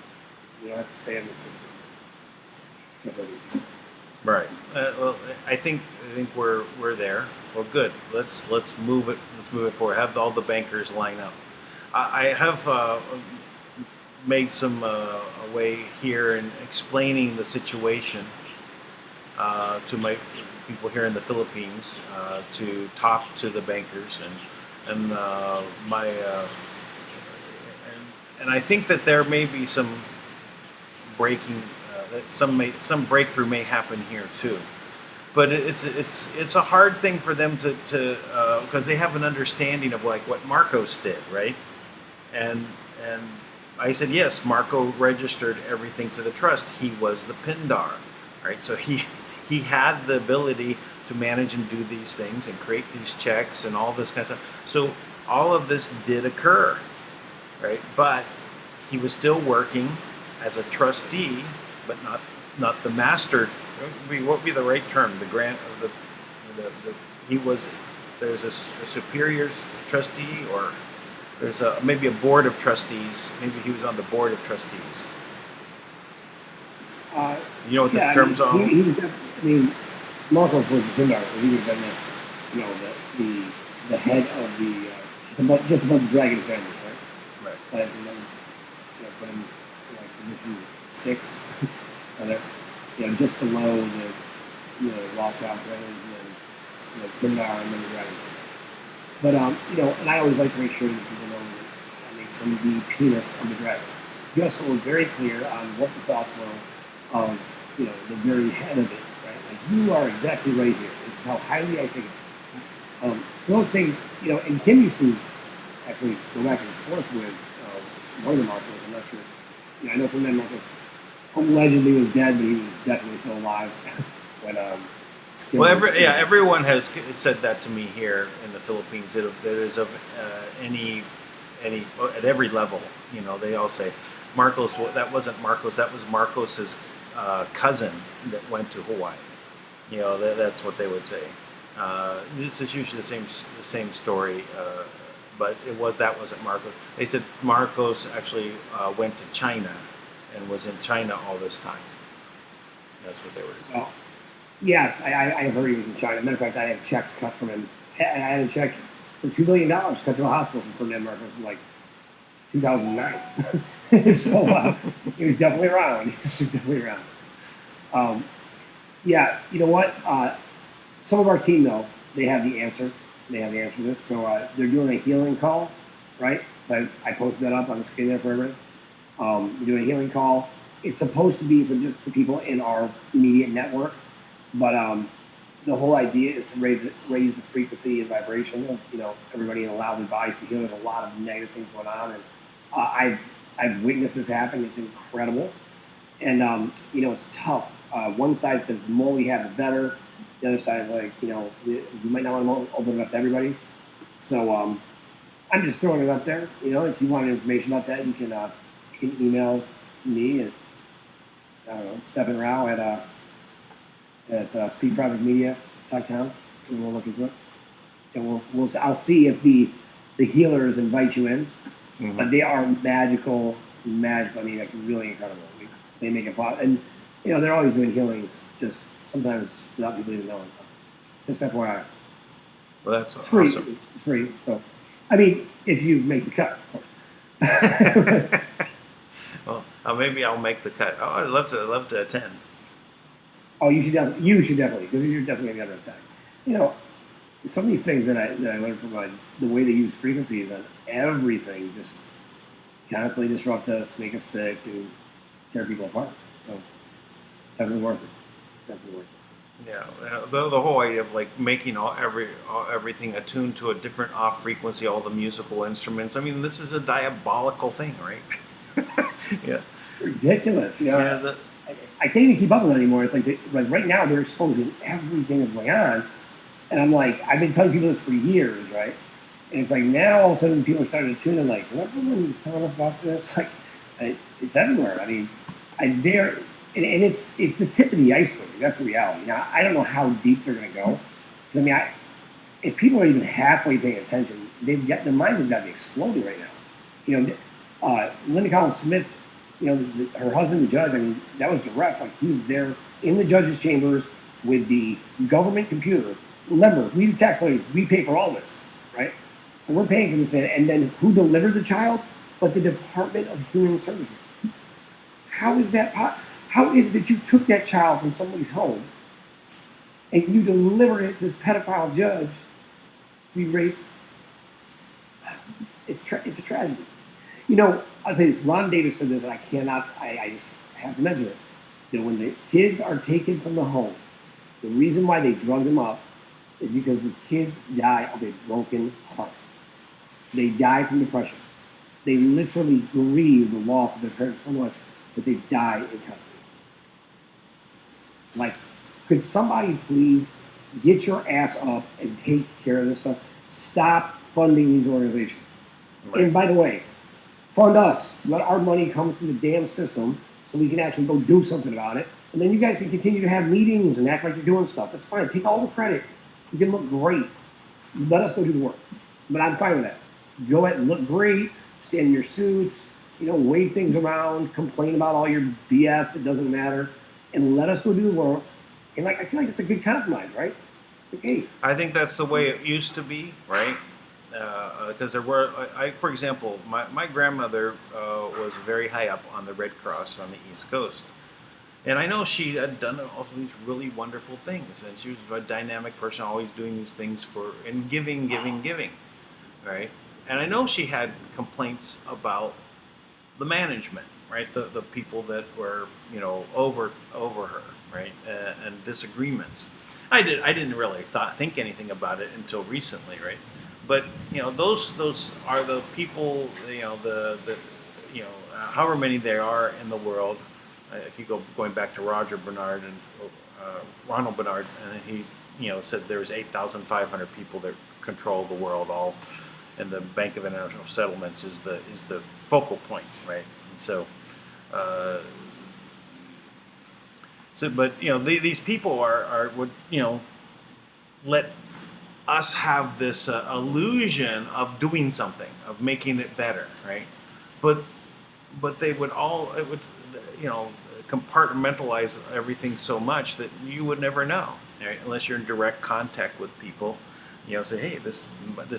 don't have to stay in the system. That's everything. right. Well, I think we're there. Well, good. Let's move it. Let's move it forward. Have all the bankers line up. I have made some way here in explaining the situation to my people here in the Philippines, to talk to the bankers and my and I think that there may be some breaking that some breakthrough may happen here too. But it's a hard thing for them to because they have an understanding of like what Marcos did, right? And I said yes, Marco registered everything to the trust. He was the Pindar, right? So he had the ability to manage and do these things and create these checks and all this kind of stuff. So all of this did occur, right? But he was still working as a trustee, but not the master. What would be the right term? The grant of the he was there's a superior trustee, or there's maybe a board of trustees. Maybe he was on the board of trustees. Uh, You know what the yeah, terms are? he was. I mean, Marcos was the Pindar, so he would have been the head of the just above the Dragon family, right? Right. But put him position 6, and just below the Rothschild brothers, and then Pindar, and then the Dragon. But and I always like to make sure that people know that makes him the penis of the dragon. Just so we're very clear on what the thoughts were of the very head of it, right? Like, you are exactly right here. This is how highly I think of it. So those things, and Kim used to actually go back and forth with one of the Marcos. I'm not sure. I know from then Marcos allegedly was dead, but he was definitely still alive when Kim Well, was. everyone has said that to me here in the Philippines. That is of any at every level. They all say Marcos. Well, that wasn't Marcos. That was Marcos's cousin that went to Hawaii. That's what they would say. This is usually the same story, but that wasn't Marcos. They said Marcos actually went to China and was in China all this time. That's what they were saying. Oh, yes, I heard he was in China. Matter of fact, I had checks cut from him. I had a check for $2 million cut to a hospital from Ferdinand Marcos in like 2009. So he was definitely around. He was definitely around. Yeah, you know what? Some of our team, though, they have the answer. They have the answer to this. So they're doing a healing call, right? So I posted that up on the screen there for everybody. We're doing a healing call. it's supposed to be for just the people in our immediate network, but the whole idea is to raise the frequency and vibration of everybody in a loud device to hear there's a lot of negative things going on, and I've witnessed this happen. It's incredible, and it's tough. One side says the more we have, the better. The other side is like you might not want to open it up to everybody. So I'm just throwing it up there. If you want information about that, you can email me at Stephen Rowe at speedprojectmedia.com, and we'll look into it. And I'll see if the healers invite you in, but they are magical. I mean, like really incredible. They make it possible, and they're always doing healings, just sometimes without people even knowing. So just FYI. Well, that's it's free. awesome. It's free. So, I mean, if you make the cut, of course. Well, maybe I'll make the cut. Oh, I'd love to attend. Oh, you should definitely, because you're definitely going to attack. Some of these things that I learned from just the way they use frequencies and everything just constantly disrupt us, make us sick, and tear people apart. So, definitely worth it. Definitely worth it. Yeah, the whole idea of like making everything attuned to a different off frequency, all the musical instruments. I mean, this is a diabolical thing, right? Yeah. Ridiculous. I can't even keep up with it anymore. It's like right now they're exposing everything that's going on, and I'm like, I've been telling people this for years, right? And it's like now all of a sudden people are starting to tune in, like, what everyone was telling us about this? Like, it's everywhere. I mean, and it's the tip of the iceberg. That's the reality. Now I don't know how deep they're going to go. I mean, if people are even halfway paying attention, their minds have got to be exploding right now. Linda Collins Smith, her husband, the judge. I mean, that was direct. Like he was there in the judge's chambers with the government computer. Remember, we the taxpayers, we pay for all this, right? So we're paying for this man, and then who delivered the child? But the Department of Human Services. How is that possible? How is it that you took that child from somebody's home and you delivered it to this pedophile judge to be raped? It's a tragedy. I'll tell you this. Ron Davis said this, and I just have to mention it. When the kids are taken from the home, the reason why they drug them up is because the kids die of a broken heart. They die from depression. They literally grieve the loss of their parents so much that they die in custody. Like, could somebody please get your ass up and take care of this stuff? Stop funding these organizations. Right. And by the way, fund us. Let our money come through the damn system so we can actually go do something about it. And then you guys can continue to have meetings and act like you're doing stuff. That's fine. Take all the credit. You can look great. Let us go do the work. But I'm fine with that. Go ahead and look great. Stand in your suits. Wave things around. Complain about all your BS that doesn't matter. And let us go do the work. And I feel like it's a good compromise, right? It's okay. I think that's the way it used to be, right? Because there were, for example, my grandmother was very high up on the Red Cross on the East Coast. And I know she had done all these really wonderful things. And she was a dynamic person, always doing these things and giving, right? And I know she had complaints about the management, right? The people that were, over her, right? And disagreements. I didn't really think anything about it until recently, right? But those are the people, however many there are in the world. I keep going back to Roger Bernard and Ronald Bernard, and he said there's 8,500 people that control the world, all, and the Bank of International Settlements is the focal point, right? And so, but these people would let us have this illusion of doing something, of making it better, right? But it would compartmentalize everything so much that you would never know, right? Unless you're in direct contact with people. Say, hey, this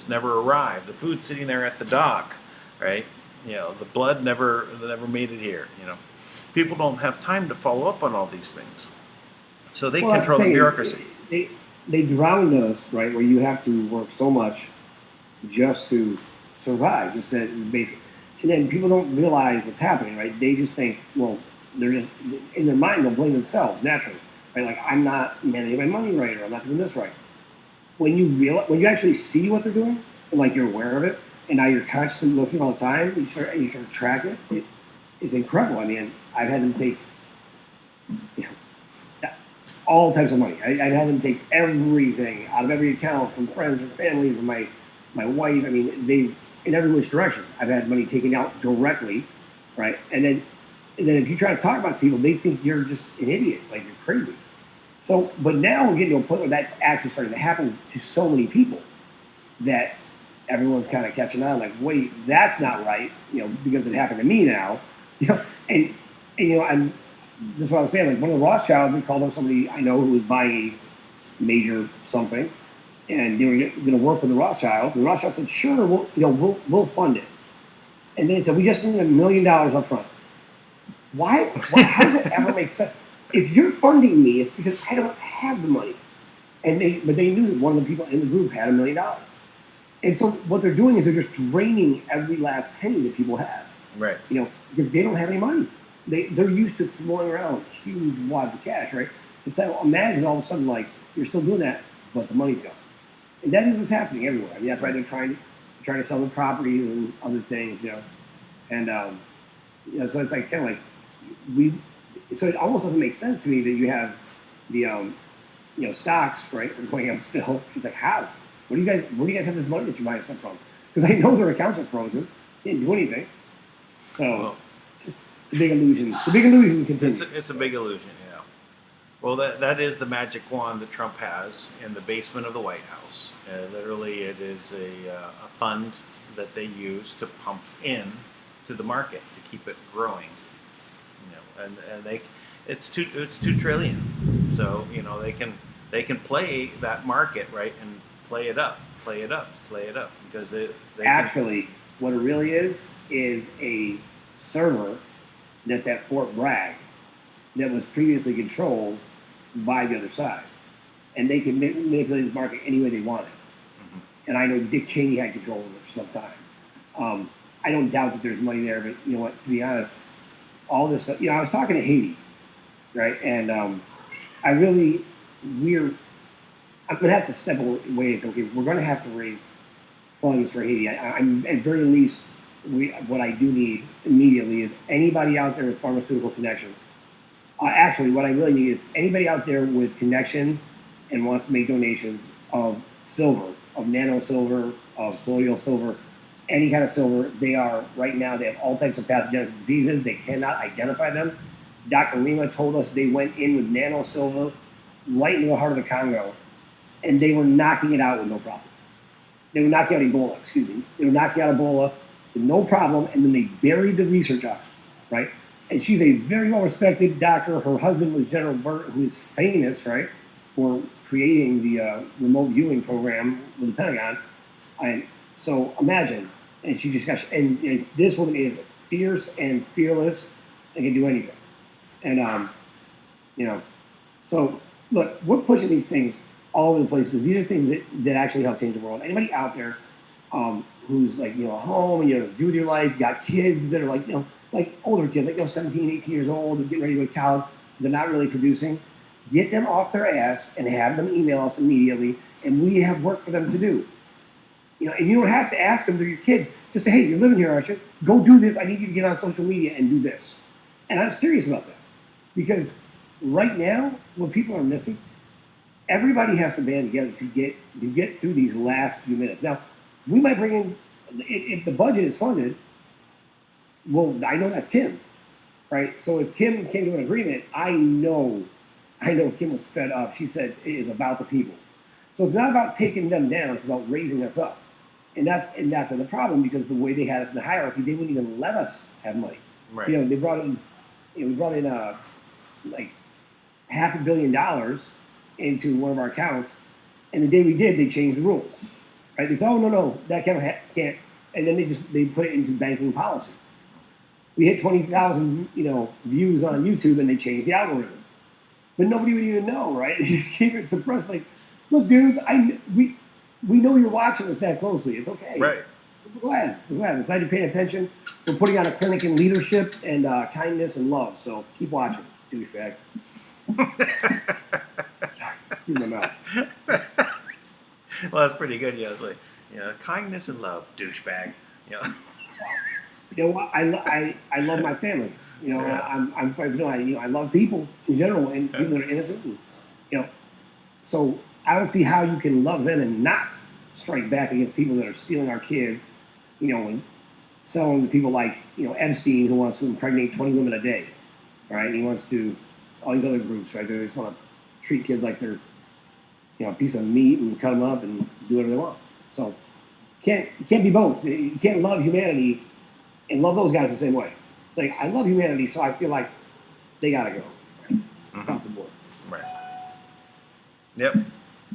never arrived. The food's sitting there at the dock, right? The blood never made it here. People don't have time to follow up on all these things, so they control the bureaucracy. They drowned us, right? Where you have to work so much just to survive, just that basic. And then people don't realize what's happening, right? They just think, well, they're just in their mind they'll blame themselves naturally, right? Like I'm not managing my money right, or I'm not doing this right. When you actually see what they're doing, and like you're aware of it, and now you're constantly looking all the time, you start to track it. It's incredible. I mean, I've had them take you know, all types of money. I've had them take everything out of every account from friends and family, from my wife. I mean, they in every which direction. I've had money taken out directly, right? And then if you try to talk about people, they think you're just an idiot, like you're crazy. So, but now we're getting to a point where that's actually starting to happen to so many people that everyone's kind of catching on. Like, wait, that's not right, because it happened to me now, and I'm this is what I was saying. Like one of the Rothschilds, they called up somebody I know who was buying a major something, and they were going to work with the Rothschilds. And the Rothschild said, "Sure, we'll fund it." And they said, "We just need $1 million up front." Why? How does it ever make sense? If you're funding me, it's because I don't have the money. But they knew that one of the people in the group had $1 million. And so what they're doing is they're just draining every last penny that people have. Right. Because they don't have any money. They're used to throwing around huge wads of cash, right? And so imagine all of a sudden, like, you're still doing that, but the money's gone. And that is what's happening everywhere. I mean, that's why they're trying to sell the properties and other things, And, so it's like kind of like so it almost doesn't make sense to me that you have the stocks, right, are going up still. It's like, how? Where do you guys have this money that you're buying stuff from? Because I know their accounts are frozen. They didn't do anything. So it's just the big illusion. The big illusion continues. It's a big illusion, yeah. Well, that is the magic wand that Trump has in the basement of the White House. Literally, it is a fund that they use to pump in to the market to keep it growing. And it's $2 trillion. So they can play that market, right, and play it up because they actually what it really is a server that's at Fort Bragg that was previously controlled by the other side, and they can manipulate the market any way they wanted. Mm-hmm. And I know Dick Cheney had control of it for some time. I don't doubt that there's money there, but you know what? To be honest, all this stuff. I was talking to Haiti, right? And I'm gonna have to step away and say, okay, we're gonna have to raise funds for Haiti. I'm at very least, what I do need immediately is anybody out there with pharmaceutical connections. Actually, what I really need is anybody out there with connections and wants to make donations of silver, of nano silver, of colloidal silver, any kind of silver. They have all types of pathogenic diseases. They cannot identify them. Dr. Lima told us they went in with nano silver right into the heart of the Congo, and they were knocking it out with no problem. They were knocking out Ebola, excuse me. They were knocking out Ebola with no problem, and then they buried the research on it, right? And she's a very well-respected doctor. Her husband was General Burt, who is famous, right, for creating the remote viewing program with the Pentagon. And so imagine, and she just got, and this woman is fierce and fearless and can do anything. And, so look, we're pushing these things all over the place because these are things that actually help change the world. Anybody out there who's like, home and do with your life, got kids that are like, like older kids, like 17, 18 years old, and getting ready to go to college, they're not really producing, get them off their ass and have them email us immediately, and we have work for them to do. And you don't have to ask them, they're your kids. Just say, hey, you're living here, aren't you? Go do this. I need you to get on social media and do this. And I'm serious about that. Because right now, what people are missing, everybody has to band together to get through these last few minutes. Now, we might bring in, if the budget is funded, well, I know that's Kim, right? So if Kim came to an agreement, I know Kim was fed up. She said it is about the people. So it's not about taking them down, it's about raising us up. And that's the problem, because the way they had us in the hierarchy, they wouldn't even let us have money. Right. They brought in, we brought in like $500 million into one of our accounts, and the day we did, they changed the rules. Right? They said, oh no, that can't, and then they put it into banking policy. We hit 20,000 views on YouTube, and they changed the algorithm. But nobody would even know, right? They just keep it suppressed. Like, look, dudes, we know you're watching us that closely. It's okay. Right. We're glad you're paying attention. We're putting on a clinic in leadership and kindness and love. So keep watching, douchebag. Keep my mouth. Well, that's pretty good. Yeah, it's like, kindness and love, douchebag. You know. You know what? I love my family. You know, Yeah. I love people in general and people that are innocent. And, you know, so I don't see how you can love them and not strike back against people that are stealing our kids. You know, and selling to people like Epstein, who wants to impregnate 20 women a day. All right, and he wants to all these other groups, right? They just want to treat kids like they're a piece of meat and cut them up and do whatever they want. So you can't be both. You can't love humanity and love those guys the same way. It's like I love humanity, so I feel like they gotta go. Right? Across the board. Right. Yep.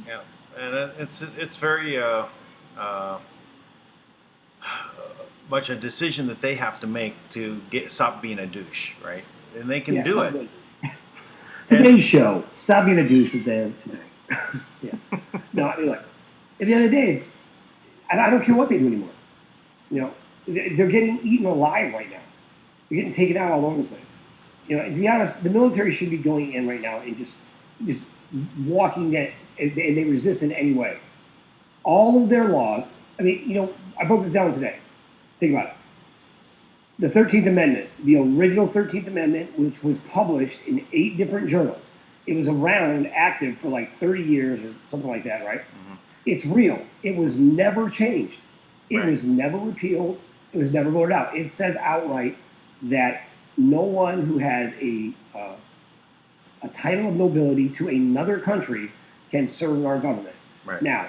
Yeah. And it's very much a decision that they have to make to stop being a douche, right? And they can do it. Today's show. Stop being a douche with Dan. Yeah. No, I mean, like, at the end of the day, I don't care what they do anymore. You know, they're getting eaten alive right now. They're getting taken out all over the place. You know, and to be honest, the military should be going in right now and just walking that, and they resist in any way. All of their laws. I mean, I broke this down today. Think about it. The 13th Amendment, the original 13th Amendment, which was published in 8 different journals. It was around active for like 30 years or something like that, right? Mm-hmm. It's real. It was never changed. It was never repealed. It was never voted out. It says outright that no one who has a title of nobility to another country can serve in our government. Right. Now,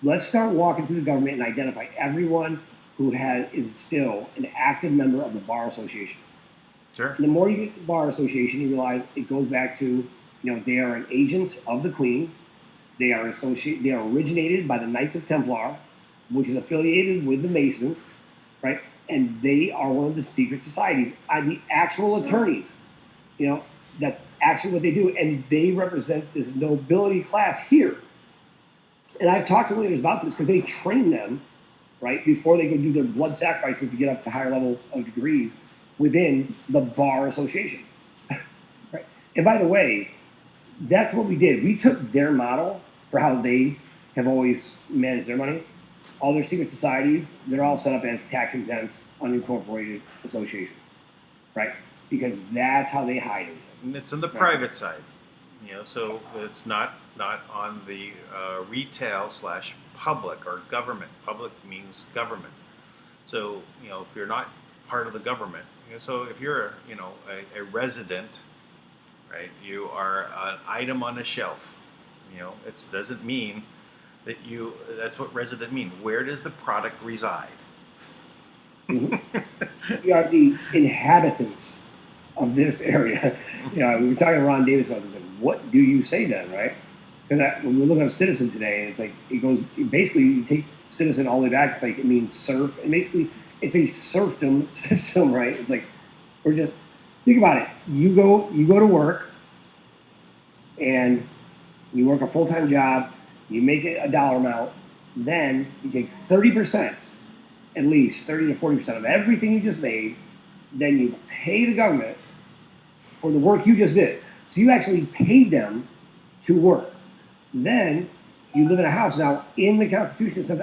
let's start walking through the government and identify everyone who is still an active member of the Bar Association. Sure. And the more you get to the Bar Association, you realize it goes back to, they are an agent of the Queen. They are originated by the Knights of Templar, which is affiliated with the Masons, right? And they are one of the secret societies. The actual attorneys, that's actually what they do. And they represent this nobility class here. And I've talked to leaders about this because they train them, right, before they go do their blood sacrifices to get up to higher levels of degrees within the Bar Association. Right? And by the way, that's what we did. We took their model for how they have always managed their money. All their secret societies, they're all set up as tax-exempt, unincorporated associations, right? Because that's how they hide everything. And it's on the private side, so it's not on the retail / public or government. Public means government. So, if you're not part of the government, so if you're, a resident, right, you are an item on a shelf. It doesn't mean that that's what resident means. Where does the product reside? Mm-hmm. We are the inhabitants of this area. We were talking to Ron Davis about this. Like, what do you say then, right? Because when we look up citizen today, it's like basically you take citizen all the way back. It's like it means serf, and basically it's a serfdom system, right? It's like think about it. You go to work, and you work a full-time job. You make it a dollar amount. Then you take 30%, at least 30 to 40% of everything you just made. Then you pay the government for the work you just did. So you actually paid them to work. Then you live in a house. Now, in the Constitution, it says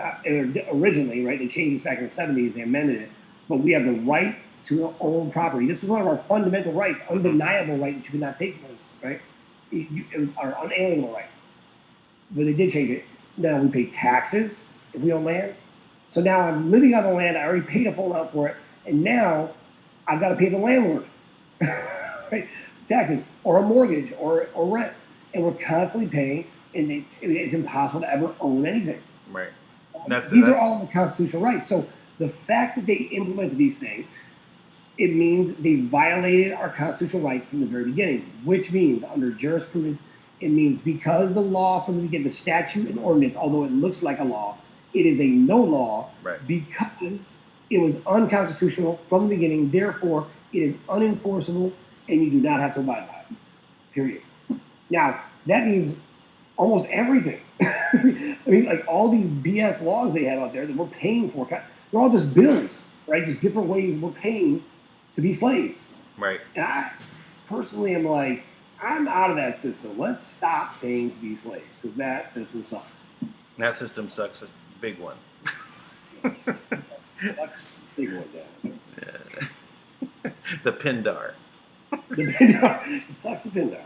originally, right, they changed this back in the 70s, they amended it, but we have the right to own property. This is one of our fundamental rights, undeniable right that you cannot take from us, right? Our unalienable rights. But they did change it. Now we pay taxes if we own land. So now I'm living on the land, I already paid a full amount for it, and now I've got to pay the landlord, right? Taxes, or a mortgage, or rent. And we're constantly paying, and it's impossible to ever own anything. Right. These are all the constitutional rights. So the fact that they implemented these things, it means they violated our constitutional rights from the very beginning, which means under jurisprudence, it means because the law from the beginning, the statute and ordinance, although it looks like a law, it is a no law, right, because it was unconstitutional from the beginning. Therefore, it is unenforceable, and you do not have to abide by it. Period. Now, that means almost everything. I mean, like all these BS laws they have out there that we're paying for. They're all just bills, right? Just different ways we're paying to be slaves. Right. And I personally am like, I'm out of that system. Let's stop paying to be slaves because that system sucks. That system sucks. A big one. Yes. Sucks. Big one down. The Pindar. It sucks the Pindar.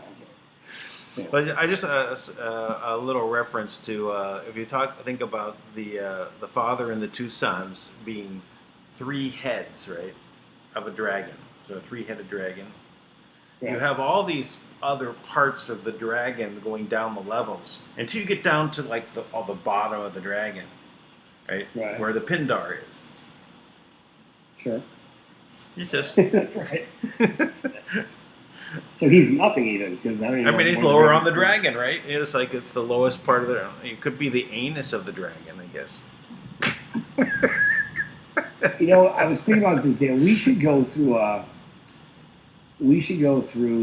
Yeah. But I just a little reference to if you think about the father and the two sons being three heads, right, of a dragon. So a three-headed dragon. Yeah. You have all these other parts of the dragon going down the levels until you get down to like the bottom of the dragon, right? Where the Pindar is. Sure. He's just. That's right. So he's nothing even because I mean he's lower on the dragon, right? It's like it's the lowest part of the. It could be the anus of the dragon, I guess. I was thinking about this, Dan. We should go through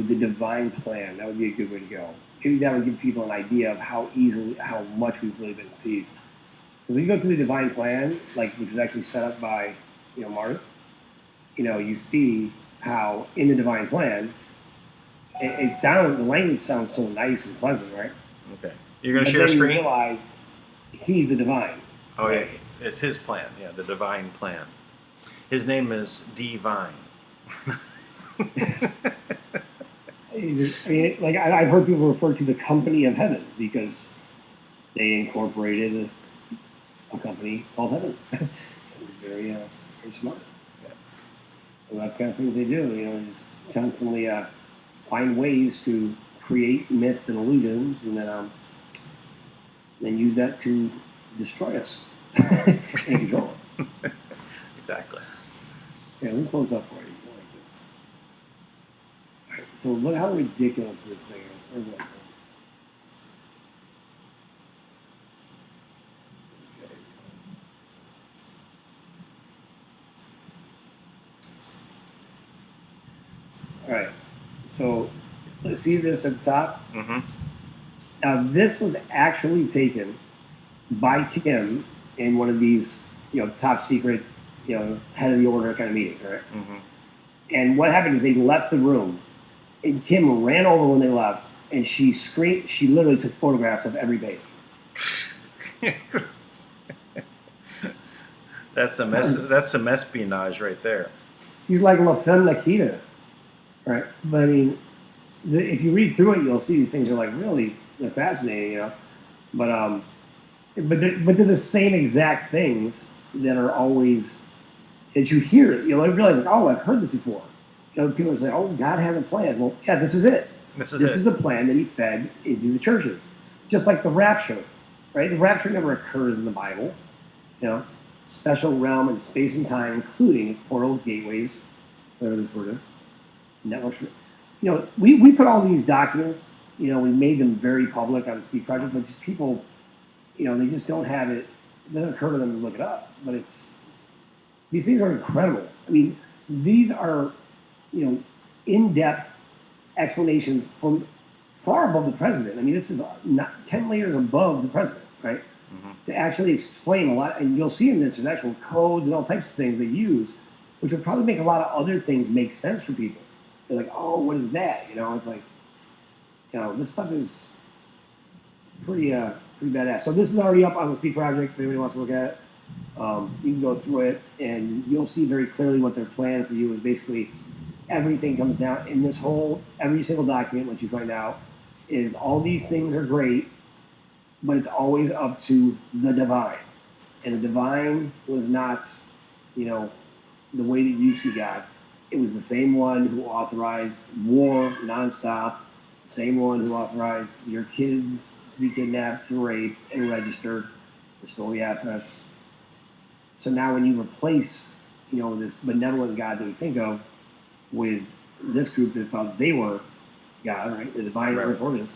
the divine plan. That would be a good way to go. Maybe that would give people an idea of how much we've really been deceived. Because when you go through the divine plan, which was actually set up by, Mark, you see how in the divine plan, the language sounds so nice and pleasant, right? Okay. You're going to share a screen? You realize he's the divine. Oh, right? Yeah. It's his plan. Yeah, the divine plan. His name is Divine. I've heard people refer to the company of heaven because they incorporated a company called heaven. Very smart. Yeah. So that's the kind of things they do. Just constantly find ways to create myths and illusions, and then use that to destroy us and control it. Exactly. Yeah, let me close up for you. Like this. All right, so look how ridiculous this thing is. Okay. All right, so let's see this at the top. Mm-hmm. Now, this was actually taken by Kim in one of these, top secret, head of the order kind of meetings, right? Mm-hmm. And what happened is they left the room, and Kim ran over when they left, and she screamed. She literally took photographs of every baby. That's some espionage right there. He's like La Femme Nikita, right? But I mean, if you read through it, you'll see these things are like really they're fascinating, But they're the same exact things that are always that you hear. You realize like, oh, I've heard this before. People say, oh, God has a plan. Well, yeah, this is it. This is the plan that He fed into the churches, just like the rapture, right? The rapture never occurs in the Bible. Special realm and space and time, including portals, gateways, whatever this word is, networks. We put all these documents. We made them very public on the Speak Project, but just people, they just don't have it. It doesn't occur to them to look it up. But these things are incredible. I mean, these are, in-depth explanations from far above the president. I mean, this is not 10 layers above the president, right? Mm-hmm. To actually explain a lot, and you'll see in this, there's actual codes and all types of things they use, which would probably make a lot of other things make sense for people. They're like, oh, what is that? It's like, this stuff is pretty badass. So this is already up on the Speak Project. If anybody wants to look at it, you can go through it, and you'll see very clearly what their plan for you is. Basically, everything comes down in this every single document, what you find out, is all these things are great, but it's always up to the divine. And the divine was not, the way that you see God. It was the same one who authorized war nonstop, the same one who authorized your kids to be kidnapped and raped and registered, to stole the assets. So now when you replace, this benevolent God that we think of with this group that thought they were God, right? The divine earth ordinance.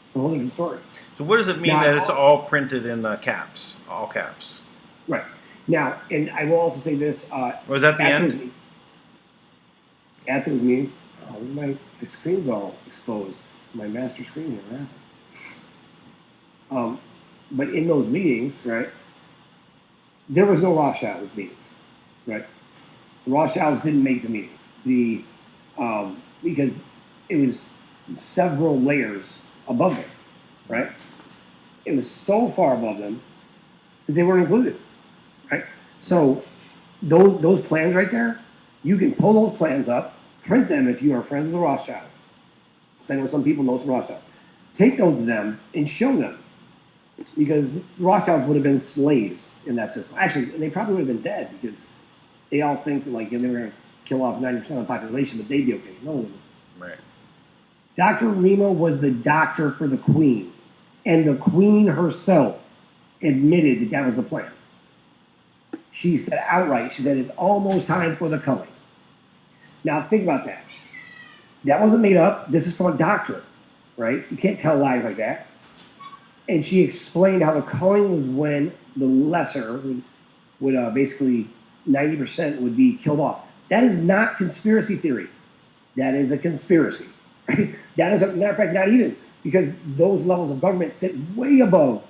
It's a whole different story. So what does it mean that it's all printed in caps, all caps? Right. Now, and I will also say this. Was that the end? At those meetings, my screen's all exposed. My master screen here, right? But in those meetings, right, there was no Rothschild with meetings. right? The Rothschilds didn't make the meetings. Because it was several layers above them, right? It was so far above them that they weren't included, right? So those plans right there, you can pull those plans up, print them if you are friends with the Rothschild. I know some people know some Rothschild. Take those to them and show them, because the Rothschilds would have been slaves in that system. Actually, they probably would have been dead because they all think that, like, they were going to kill off 90% of the population, but they'd be okay. No. Right. Dr. Remo was the doctor for the Queen, and the Queen herself admitted that that was the plan. She said outright, she said, it's almost time for the culling. Now, think about that. That wasn't made up. This is from a doctor, right? You can't tell lies like that. And she explained how the culling was when the lesser would basically 90% would be killed off. That is not conspiracy theory. That is a conspiracy. Right? That is, a matter of fact, not even, because those levels of government sit way above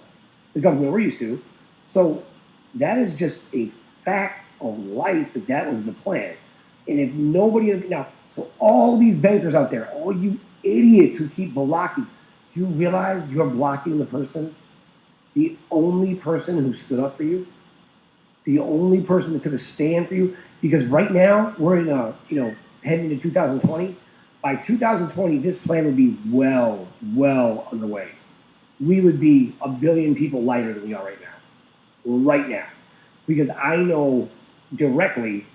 the government we're used to. So that is just a fact of life that that was the plan. And if nobody, now, so all these bankers out there, all you idiots who keep blocking, do you realize you're blocking the person, the only person who stood up for you, the only person that took a stand for you? Because right now we're in heading into 2020. By 2020, this plan would be well underway. We would be 1 billion people lighter than we are right now, because I know directly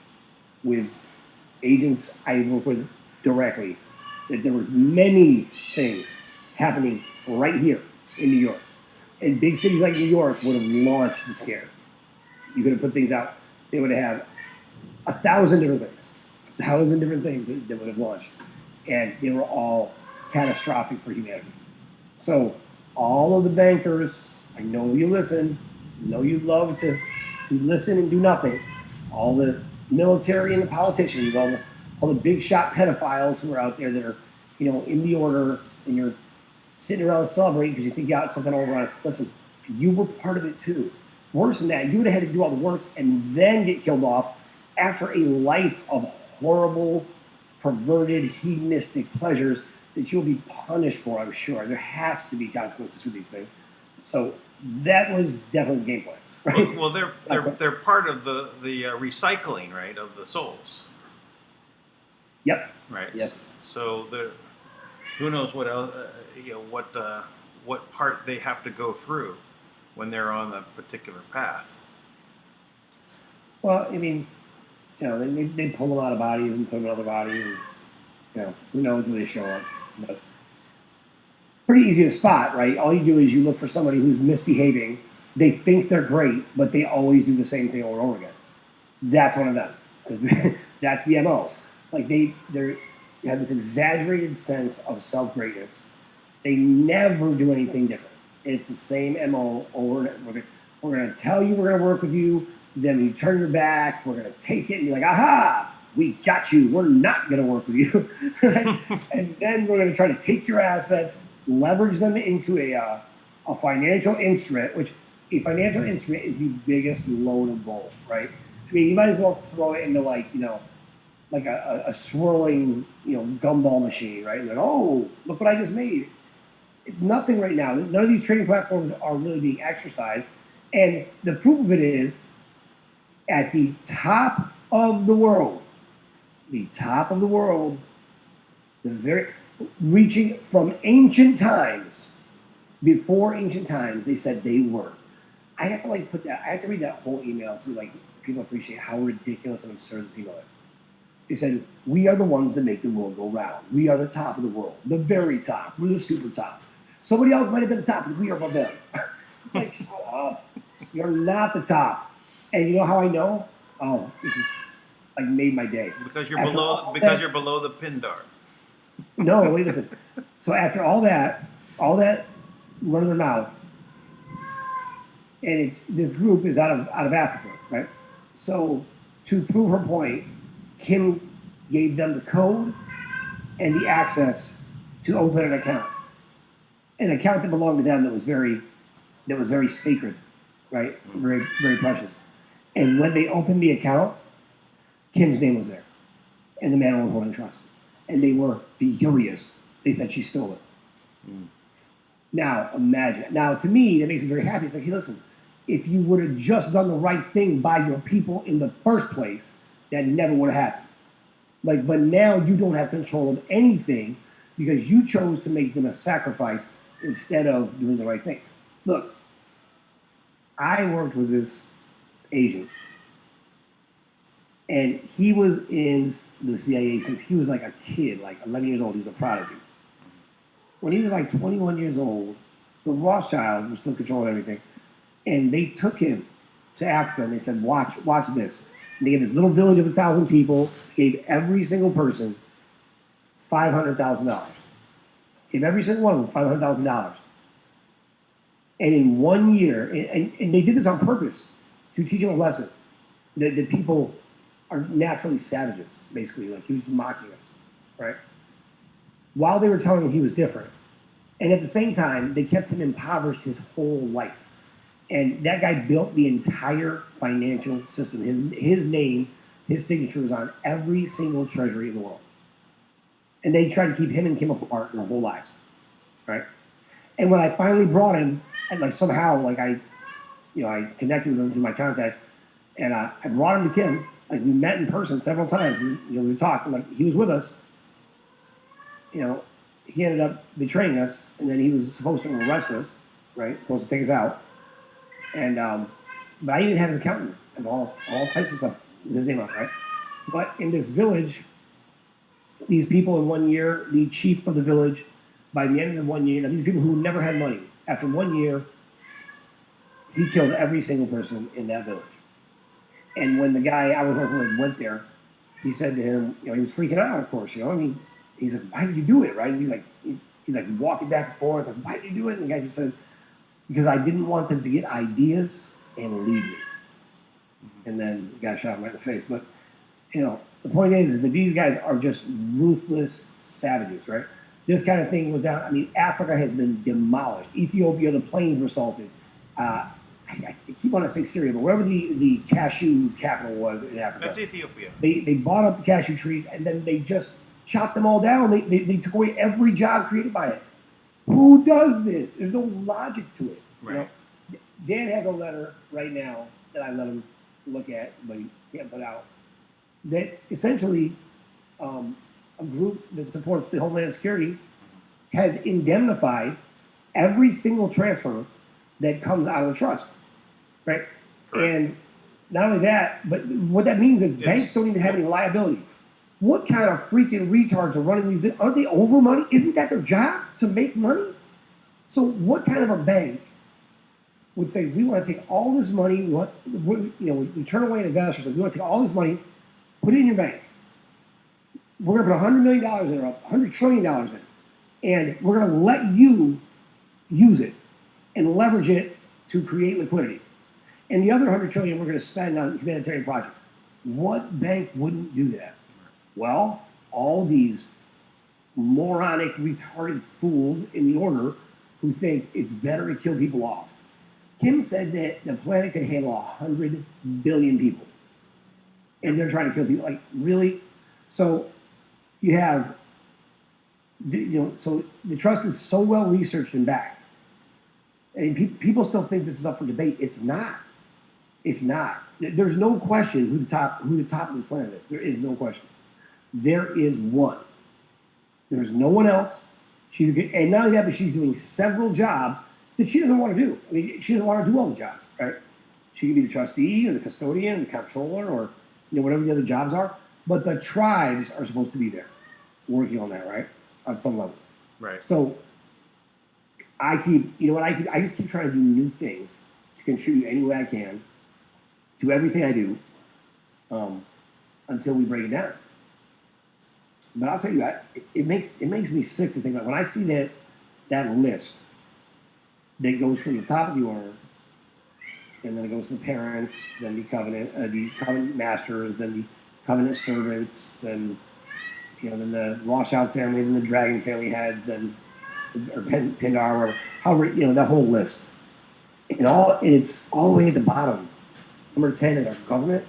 with agents I work with directly that there were many things happening right here in New York. And big cities like New York would have launched the scare. You could have put things out. They would have had 1,000 different things that would have launched. And they were all catastrophic for humanity. So all of the bankers, I know you listen, I know you love to listen and do nothing. All the military and the politicians, all the big shot pedophiles who are out there that are, in the order, and you're sitting around celebrating because you think you got something over on us. Listen, you were part of it too. Worse than that, you would have had to do all the work and then get killed off after a life of horrible, perverted, hedonistic pleasures that you'll be punished for, I'm sure. There has to be consequences for these things. So that was definitely the game plan. Right? Well, they're part of the recycling, right, of the souls. Yep. Right. Yes. So who knows what else, what part they have to go through when they're on a particular path. Well, I mean, they pull them out of bodies and put them in other bodies, and who knows where they show up. But pretty easy to spot, right? All you do is you look for somebody who's misbehaving. They think they're great, but they always do the same thing over and over again. That's one of them, because that's the MO. Like they have this exaggerated sense of self-greatness. They never do anything different. It's the same MO over and over. We're going to tell you we're going to work with you. Then you turn your back. We're going to take it, and you're like, aha, we got you. We're not going to work with you. Right? And then we're going to try to take your assets, leverage them into a financial instrument, which a financial instrument is the biggest load of gold, right? I mean, you might as well throw it into like a swirling, gumball machine, right? Like, oh, look what I just made. It's nothing right now. None of these trading platforms are really being exercised. And the proof of it is at the top of the world, reaching from ancient times, before ancient times, they said they were. I have to I have to read that whole email so people appreciate how ridiculous and absurd this email is. They said, we are the ones that make the world go round. We are the top of the world, the very top. We're the super top. Somebody else might have been the top, but we are above them. It's like, shut up. You're not the top. And you know how I know? Oh, this is like made my day. Because you're you're below the Pindar. No, wait, listen. So after all that run of their mouth, and this group is out of Africa, right? So to prove her point, Kim gave them the code and the access to open an account that belonged to them that was very sacred, right? Very, very precious. And when they opened the account, Kim's name was there, and the Manna World Holding Trust, and they were furious. They said she stole it. Now imagine. Now to me, that makes me very happy. It's like, hey, listen, if you would have just done the right thing by your people in the first place, that never would have happened. Like, but now you don't have control of anything because you chose to make them a sacrifice instead of doing the right thing. Look, I worked with this agent, and he was in the CIA since he was like a kid, like 11 years old. He was a prodigy. When he was like 21 years old, the Rothschilds were still controlling everything, and they took him to Africa and they said, watch this. And they gave this little village of 1,000 people, gave every single person $500,000. Gave every single one of them $500,000. And in 1 year, and they did this on purpose to teach him a lesson that people are naturally savages, basically. Like, he was mocking us, right? While they were telling him he was different. And at the same time, they kept him impoverished his whole life. And that guy built the entire financial system. His name, his signature was on every single treasury in the world. And they tried to keep him and Kim apart their whole lives, right? And when I finally brought him, and like somehow, like I connected with him through my contacts, and I brought him to Kim. Like, we met in person several times. We talked. Like, he was with us. He ended up betraying us, and then he was supposed to arrest us, right? Supposed to take us out. And but I even had his accountant and all types of stuff with his name on, right? But in this village, these people in 1 year, the chief of the village, by the end of the 1 year, now these people who never had money, after 1 year, he killed every single person in that village. And when the guy I was working with went there, he said to him, he was freaking out, of course, he's like, why did you do it, right? And he's like walking back and forth, like, why did you do it? And the guy just said, because I didn't want them to get ideas and leave me. And then the guy shot him right in the face. But, the point is that these guys are just ruthless savages, right? This kind of thing goes down. I mean, Africa has been demolished. Ethiopia, the plains were salted. I keep wanting to say Syria, but wherever the cashew capital was in Africa. That's Ethiopia. They bought up the cashew trees, and then they just chopped them all down. They took away every job created by it. Who does this? There's no logic to it. Right. Dan has a letter right now that I let him look at, but he can't put out, that essentially a group that supports the Homeland Security has indemnified every single transfer that comes out of the trust, right? Correct. And not only that, but what that means is banks don't even have any liability. What kind of freaking retards are running these businesses? Aren't they over money? Isn't that their job, to make money? So what kind of a bank would say, we want to take all this money, we turn away investors, we want to take all this money, put it in your bank. We're going to put $100 million in, or $100 trillion in, and we're going to let you use it and leverage it to create liquidity. And the other $100 trillion we're going to spend on humanitarian projects. What bank wouldn't do that? Well, all these moronic, retarded fools in the order who think it's better to kill people off. Kim said that the planet could handle 100 billion people. And they're trying to kill people. Like, really? So you have, so the trust is so well researched and backed. And people still think this is up for debate. It's not. It's not. There's no question who the top of this planet is. There is no question. There is one. There's no one else. And not only that, but she's doing several jobs that she doesn't want to do. I mean, she doesn't want to do all the jobs, right? She could be the trustee or the custodian, the comptroller, or whatever the other jobs are. But the tribes are supposed to be there, working on that, right? On some level. Right. So I just keep trying to do new things to contribute any way I can to everything I do until we break it down. But I'll tell you, it makes me sick to think about when I see that list that goes from the top of the order, and then it goes to the parents, then the covenant masters, then the covenant servants, then then the Rothschild family, then the Dragon family heads, then or Pindar, or however that whole list, and it's all the way at the bottom. Number 10 is our government,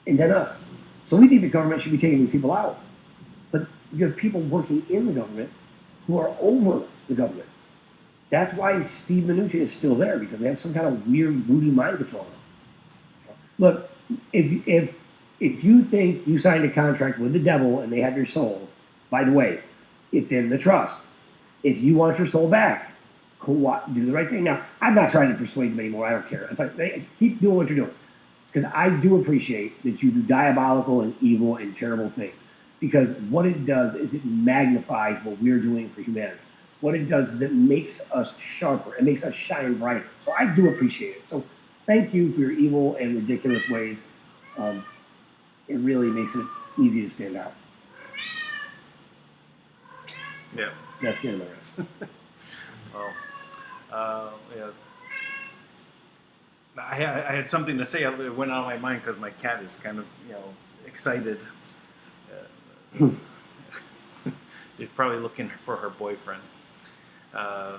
and then us. So we think the government should be taking these people out. But you have people working in the government who are over the government. That's why Steve Mnuchin is still there, because they have some kind of weird voodoo mind control. Look, if you think you signed a contract with the devil and they have your soul, by the way, it's in the trust. If you want your soul back, do the right thing. Now, I'm not trying to persuade them anymore. I don't care. It's like, keep doing what you're doing. Because I do appreciate that you do diabolical and evil and terrible things. Because what it does is it magnifies what we're doing for humanity. What it does is it makes us sharper. It makes us shine brighter. So I do appreciate it. So thank you for your evil and ridiculous ways. It really makes it easy to stand out. Yeah. That's the end of it. Well, yeah. I had something to say. It went out of my mind because my cat is kind of, excited. They're probably looking for her boyfriend. Yeah,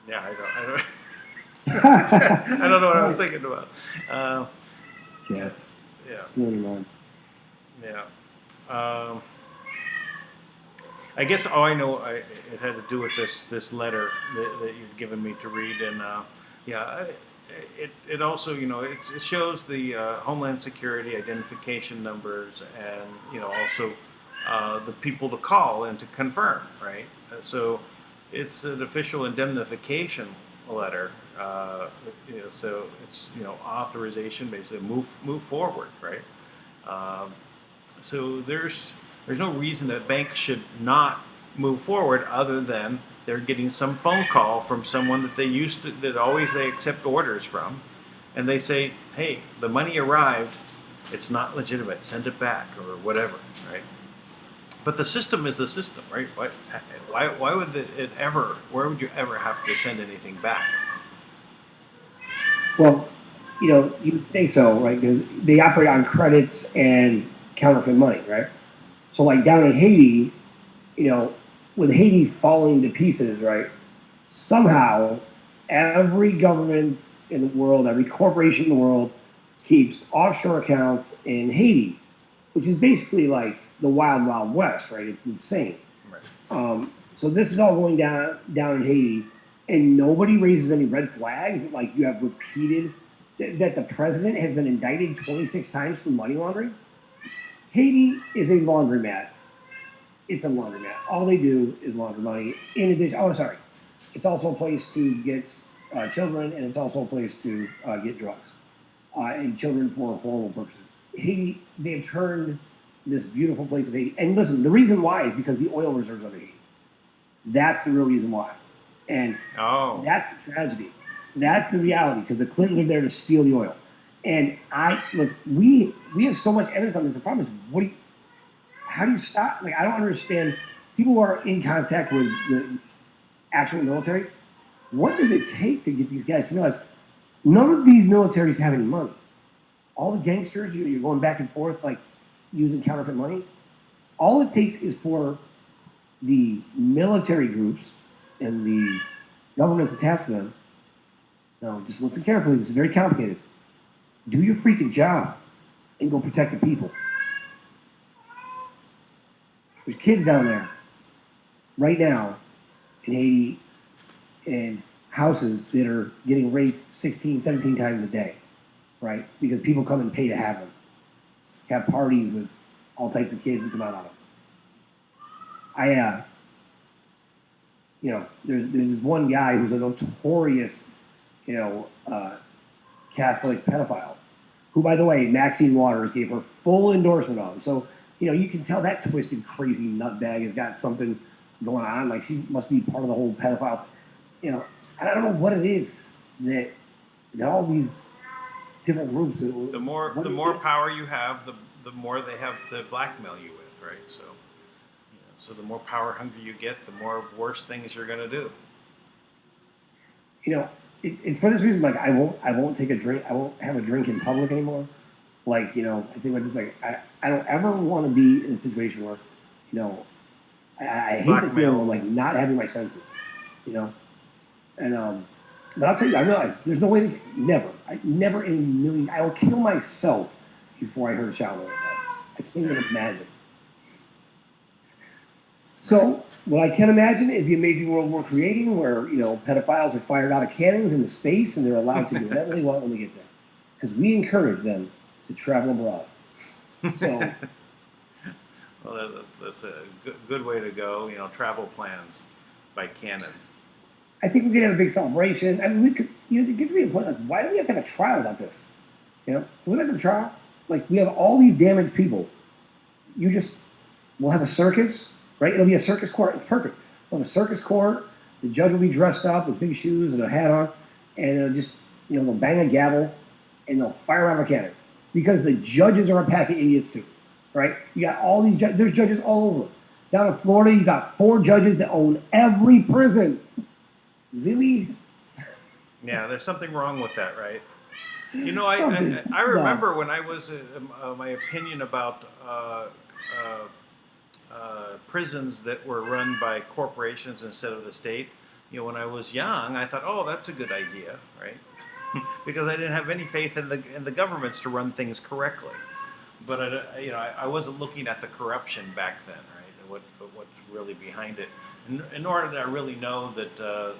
I don't. I don't know what I was thinking about. Cats. Yeah. Still in mind. Yeah. I guess all I know, it had to do with this letter that you'd given me to read, and it also, it shows the Homeland Security identification numbers, and also the people to call and to confirm, right? So it's an official indemnification letter. So it's authorization, basically move forward, right? So there's no reason that banks should not move forward, other than they're getting some phone call from someone that they accept orders from, and they say, hey, the money arrived, it's not legitimate, send it back, or whatever, right? But the system is the system, right? Why would where would you ever have to send anything back? Well, you think so, right? Because they operate on credits and counterfeit money, right? So, like down in Haiti, with Haiti falling to pieces, right? Somehow, every government in the world, every corporation in the world keeps offshore accounts in Haiti, which is basically like the wild, wild west, right? It's insane. Right. So this is all going down in Haiti, and nobody raises any red flags. Like you have repeated that the president has been indicted 26 times for money laundering. Haiti is a laundromat. It's a laundromat. All they do is launder money. In addition, it's also a place to get children, and it's also a place to get drugs and children for horrible purposes. Haiti, they've turned this beautiful place of Haiti. And listen, the reason why is because the oil reserves of Haiti. That's the real reason why. And that's the tragedy. That's the reality, because the Clintons are there to steal the oil. And we have so much evidence on this. The problem is, how do you stop? Like, I don't understand. People who are in contact with the actual military, what does it take to get these guys to realize none of these militaries have any money? All the gangsters, you're going back and forth, like using counterfeit money. All it takes is for the military groups and the governments attached to them. No, just listen carefully. This is very complicated. Do your freaking job and go protect the people. There's kids down there right now in Haiti in houses that are getting raped 16, 17 times a day, right? Because people come and pay to have them. Have parties with all types of kids that come out of them. There's this one guy who's a notorious, Catholic pedophile, who, by the way, Maxine Waters gave her full endorsement of. So, you can tell that twisted, crazy nutbag has got something going on. Like, she must be part of the whole pedophile. I don't know what it is that all these different groups. The more power you have, the more they have to blackmail you with, right? So, so the more power hungry you get, the more worse things you're going to do. It's for this reason. Like, I won't take a drink. I won't have a drink in public anymore. Like, I think about this. Like, I don't ever want to be in a situation where, I hate the feeling of like not having my senses. And But I'll tell you, I realize there's no way. Never in a million. I will kill myself before I hurt a child like that. I can't even imagine. So what I can imagine is the amazing world we're creating, where pedophiles are fired out of cannons into space, and they're allowed to do whatever they want when they get there, because we encourage them to travel abroad. So Well, that's a good way to go. Travel plans by Canon. I think we could have a big celebration. I mean, we could. It gets me to the point, like, why do we have to have a trial about this? We don't have a trial. Like, we have all these damaged people. We'll have a circus, right? It'll be a circus court. It's perfect. We'll have a circus court. The judge will be dressed up with big shoes and a hat on, and it'll just, they'll bang a gavel, and they'll fire around a cannon, because the judges are a pack of idiots too, right? You got all these judges. There's judges all over. Down in Florida, you got 4 judges that own every prison. Really? Yeah, there's something wrong with that, right? I remember when I was my opinion about prisons that were run by corporations instead of the state. When I was young, I thought, oh, that's a good idea, right? Because I didn't have any faith in the governments to run things correctly. But I wasn't looking at the corruption back then, right? And what's really behind it. Nor did I really know that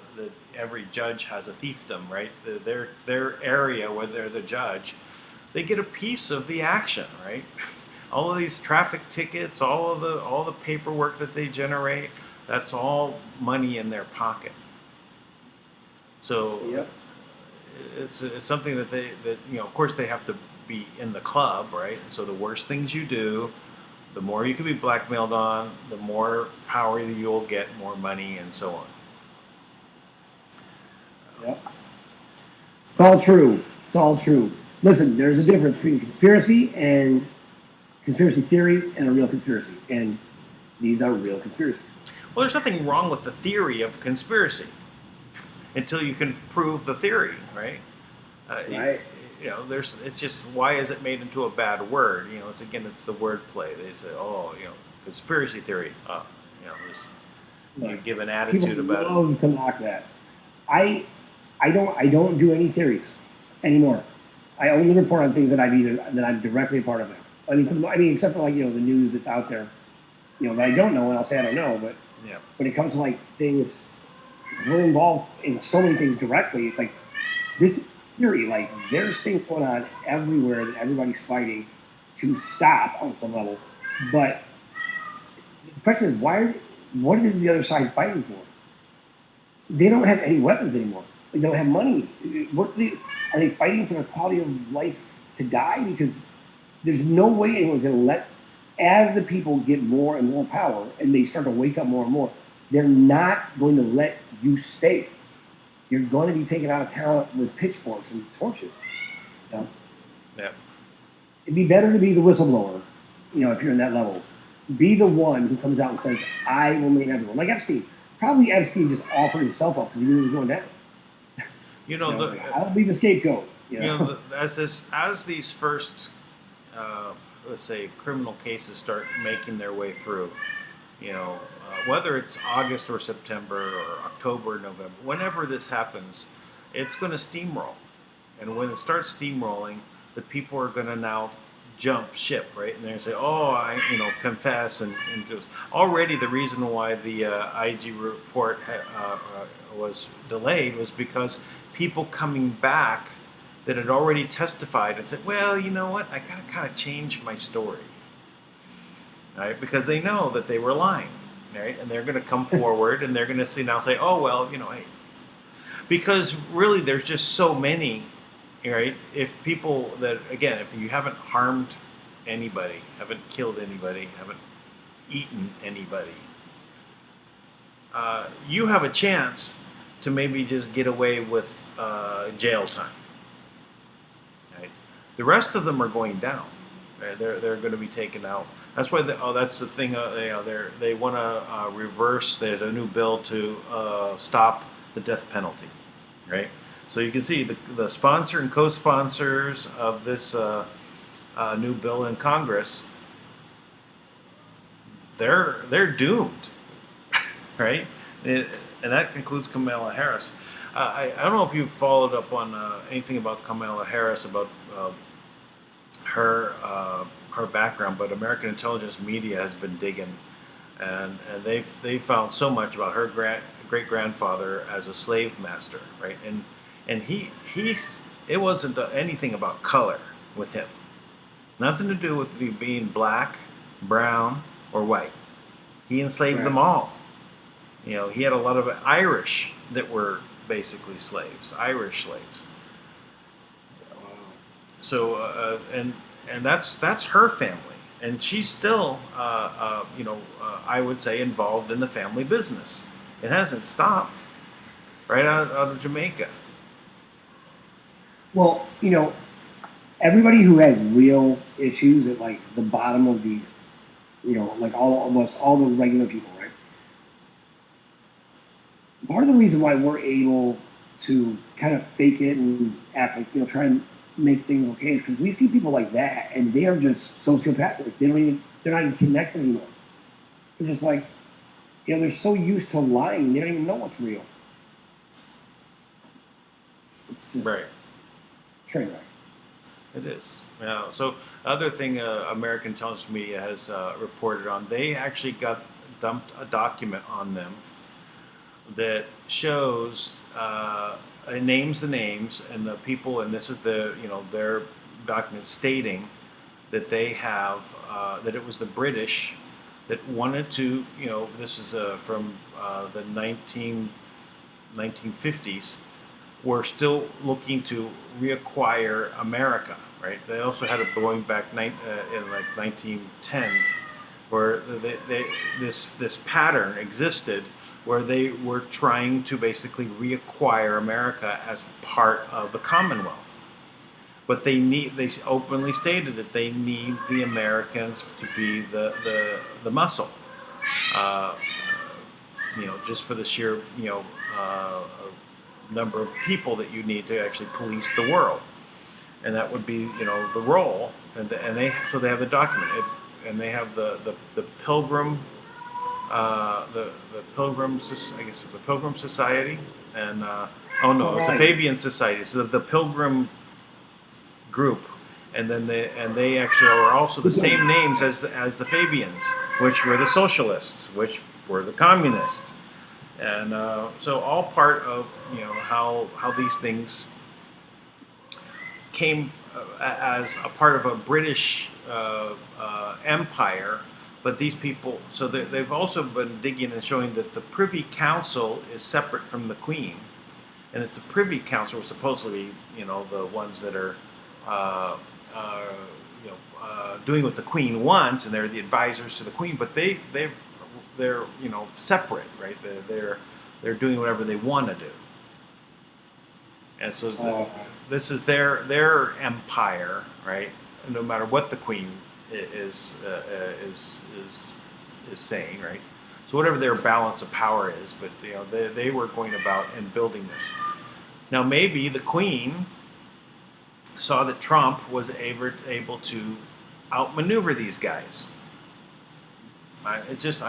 every judge has a fiefdom, right? Their area where they're the judge, they get a piece of the action, right? All of these traffic tickets, all the paperwork that they generate, that's all money in their pocket. So Yep. it's something that of course they have to be in the club, right? So the worse things you do, the more you can be blackmailed on, the more power you'll get, more money, and so on. Yep. It's all true. It's all true. Listen, there's a difference between conspiracy theory and a real conspiracy. And these are real conspiracies. Well, there's nothing wrong with the theory of conspiracy until you can prove the theory, right? Right. It's just, why is it made into a bad word? It's the wordplay. They say, oh, conspiracy theory. You give an attitude People about it. love to mock that. I don't do any theories anymore. I only report on things that I'm directly a part of now. I mean, except for the news that's out there, that I don't know, and I'll say I don't know. But Yeah. when it comes to things, we're involved in so many things directly. It's like this theory, there's things going on everywhere that everybody's fighting to stop on some level. But the question is, what is the other side fighting for? They don't have any weapons anymore. They don't have money. Are they fighting for their quality of life to die? Because there's no way anyone's going to let, as the people get more and more power and they start to wake up more and more, they're not going to let you stay. You're going to be taken out of town with pitchforks and torches. Yeah. It'd be better to be the whistleblower, if you're in that level. Be the one who comes out and says, I will make everyone. Like Epstein. Probably Epstein just offered himself up because he knew he was going down. I'll be the scapegoat. As these first, let's say, criminal cases start making their way through, whether it's August or September or October, November, whenever this happens, it's going to steamroll. And when it starts steamrolling, the people are going to now jump ship, right? And they're going to say, oh, I confess. And just already the reason why the IG report was delayed was because people coming back that had already testified and said, well, you know what? I got to kind of change my story, right? Because they know that they were lying. Right? And they're going to come forward and they're going to say, oh, well, hey. Because really there's just so many, right? If people that, again, if you haven't harmed anybody, haven't killed anybody, haven't eaten anybody, you have a chance to maybe just get away with jail time. Right? The rest of them are going down. Right? They're going to be taken out. That's why. That's the thing. They want to reverse. There's a new bill to stop the death penalty, right? So you can see the sponsor and co-sponsors of this new bill in Congress. They're doomed, right? And that concludes Kamala Harris. I don't know if you followed up on anything about Kamala Harris, about her background, but American intelligence media has been digging, and they found so much about her great grandfather as a slave master, right? And he's it wasn't anything about color with him, nothing to do with being black, brown, or white. He enslaved them Right. all. You know, he had a lot of Irish that were basically slaves, Irish slaves. Wow. So and that's her family, and she's still I would say involved in the family business. It hasn't stopped. Right out of Jamaica. Well, everybody who has real issues at like the bottom of the, like almost all the regular people, right? Part of the reason why we're able to kind of fake it and act like, try and make things okay is because we see people like that and they are just sociopathic. They're not even connected anymore. They're just like, they're so used to lying, they don't even know what's real. It's just Right. train wreck. It is. Yeah. So other thing, American intelligence media has reported on, they actually got dumped a document on them that shows names the names and the people, and this is their document stating that they have that it was the British that wanted to, this is from the 1950s, were still looking to reacquire America, right? They also had it going back in like 1910s, where this pattern existed where they were trying to basically reacquire America as part of the Commonwealth. But they openly stated that they need the Americans to be the muscle, uh, just for the sheer number of people that you need to actually police the world, and that would be the role, and they have the document, and they have the Pilgrim, the Pilgrim, I guess the Pilgrim Society, and oh no, All it's the right. Fabian Society. So the Pilgrim group, and then they actually are also the same names as the Fabians, which were the socialists, which were the communists, and so all part of how these things came as a part of a British empire. But these people, so they've also been digging and showing that the Privy Council is separate from the Queen, and it's the Privy Council who are supposedly the ones that are doing what the Queen wants, and they're the advisors to the Queen. But they're separate, right? They're doing whatever they want to do, and so this is their empire, right? No matter what the Queen is saying, right? So whatever their balance of power is, but they were going about and building this. Now maybe the Queen saw that Trump was able to outmaneuver these guys. I'm just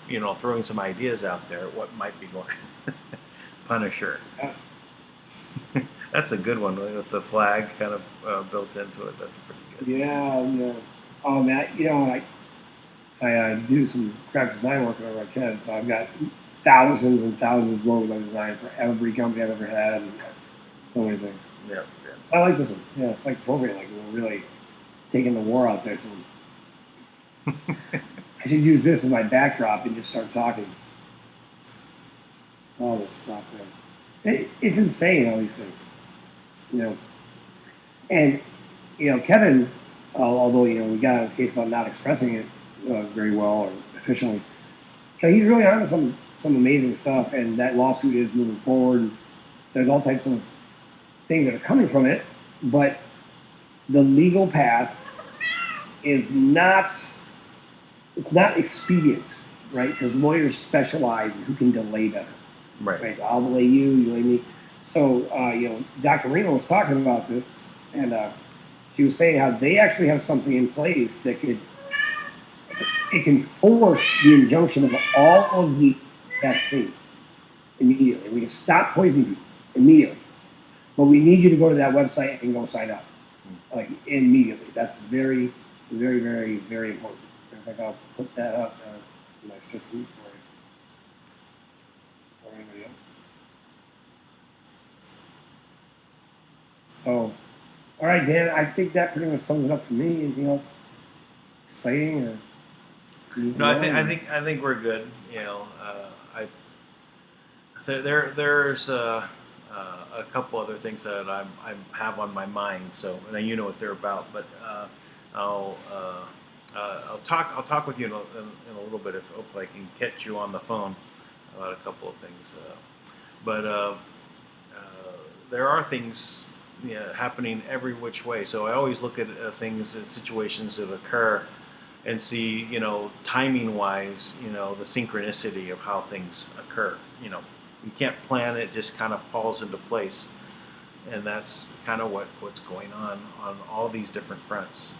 throwing some ideas out there. What might be going? Punisher. That's a good one with the flag kind of built into it. That's pretty good. Yeah, yeah. Oh man, I do some graphic design work whenever I can, so I've got thousands and thousands of logos I designed for every company I've ever had, and so many things. Yeah. I like this one. Yeah, it's like appropriate. Like we're really taking the war out there. So I should use this as my backdrop and just start talking. All this stuff, man. It's insane, all these things. And Kevin, although we got on his case about not expressing it very well or efficiently, he's really on to some amazing stuff, and that lawsuit is moving forward. There's all types of things that are coming from it, but the legal path is not expedient, right? Because lawyers specialize in who can delay better. Right. I'll delay you, you delay me. So, Dr. Reno was talking about this, and she was saying how they actually have something in place that can force the injunction of all of the vaccines immediately. We can stop poisoning people. immediately. But we need you to go to that website and go sign up, like immediately. That's very, very, very, very important. In fact, I'll put that up in my system for anybody else. So, all right, Dan, I think that pretty much sums it up for me. Anything else exciting? Or No, I think we're good. You know, there's a couple other things that I have on my mind. So, and you know what they're about. But I'll I'll talk with you in a little bit if hopefully I can catch you on the phone about a couple of things. But there are things happening every which way. So I always look at things and situations that occur and see, timing wise, the synchronicity of how things occur. You can't plan it; just kind of falls into place, and that's kind of what's going on all these different fronts.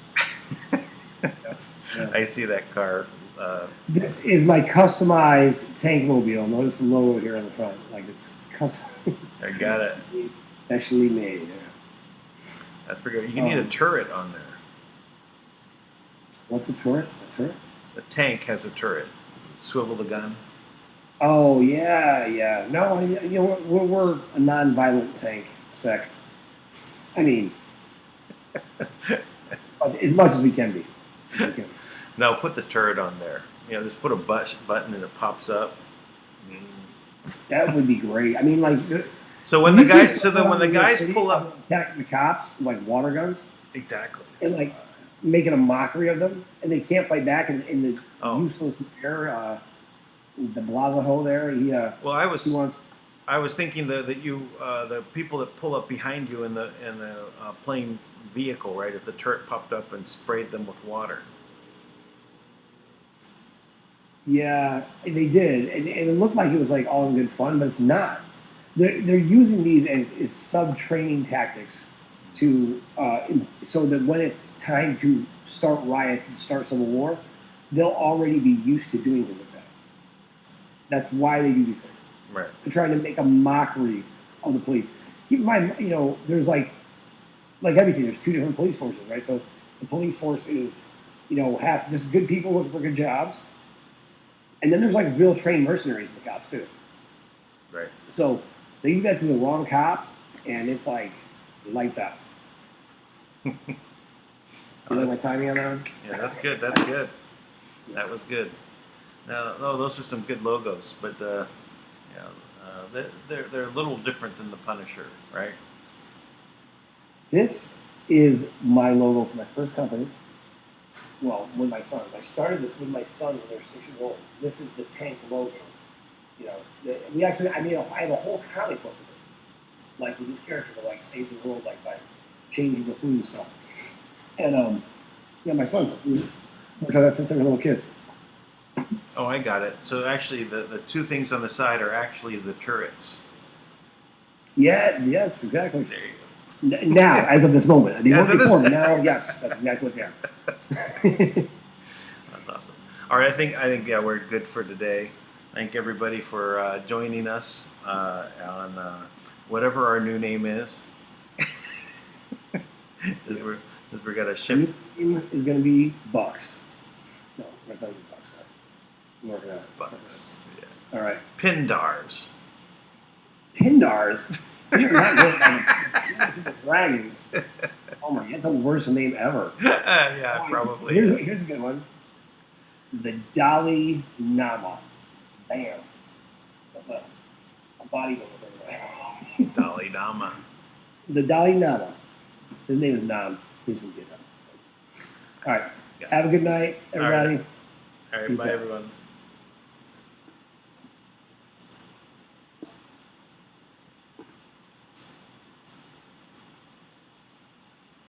Yeah. I see that car. This is my customized tank mobile. Notice the logo here on the front, like it's custom. I got it. Specially made. Yeah. That's pretty good. You need a turret on there. What's a turret? A turret? The tank has a turret. Swivel the gun. Oh yeah. No, we're a non-violent tank sec. I mean, as much as we can be. No, put the turret on there. Just put a button and it pops up. That would be great. I mean, like. So when the guys pull up, attack the cops with, like, water guns. Exactly. And like making a mockery of them, and they can't fight back. And in the useless mayor, the Blazaho there, well, he wants. I was thinking that the people that pull up behind you in the plane vehicle, right? If the turret popped up and sprayed them with water. Yeah, they did, and it looked like it was like all in good fun, but it's not. They're using these as sub training tactics to so that when it's time to start riots and start civil war, they'll already be used to doing things like that. That's why they do these things. Right. They're trying to make a mockery of the police. Keep in mind, there's like everything. There's two different police forces, right? So the police force is, half just good people looking for good jobs, and then there's like real trained mercenaries in the cops too. Right. So they do that to the wrong cop, and it's like lights out. You know my timing on that one? Yeah, that's good. That was good. Now, those are some good logos, but they're a little different than the Punisher, right? This is my logo for my first company. Well, with my sons. I started this with my son when they were 6 years old. This is the tank logo. I have a whole comic book of this, like with this character to like save the world, like by changing the food and stuff. And my sons, because that's since they were little kids. Oh, I got it. So actually, the two things on the side are actually the turrets. Yeah. Yes. Exactly. There you go. Now, as of this moment, they weren't before. Now, yes, that's exactly what they are. That's awesome. All right, I think we're good for today. Thank everybody for joining us on whatever our new name is. since we're gonna shift. New name is going to be Bucks. No, that's not even Bucks. I'm working on it. Bucks. Yeah. All right. Pindars. Pindars. You're not good at dragons. Oh my, that's the worst name ever. Yeah, probably. Here's a good one. The Dalai Lama. Bam. That's a bodybuilder. Dalai Lama. The Dalai Lama. His name is Nam. He's from Vietnam. All right. Yeah. Have a good night, everybody. All right. Bye, everyone.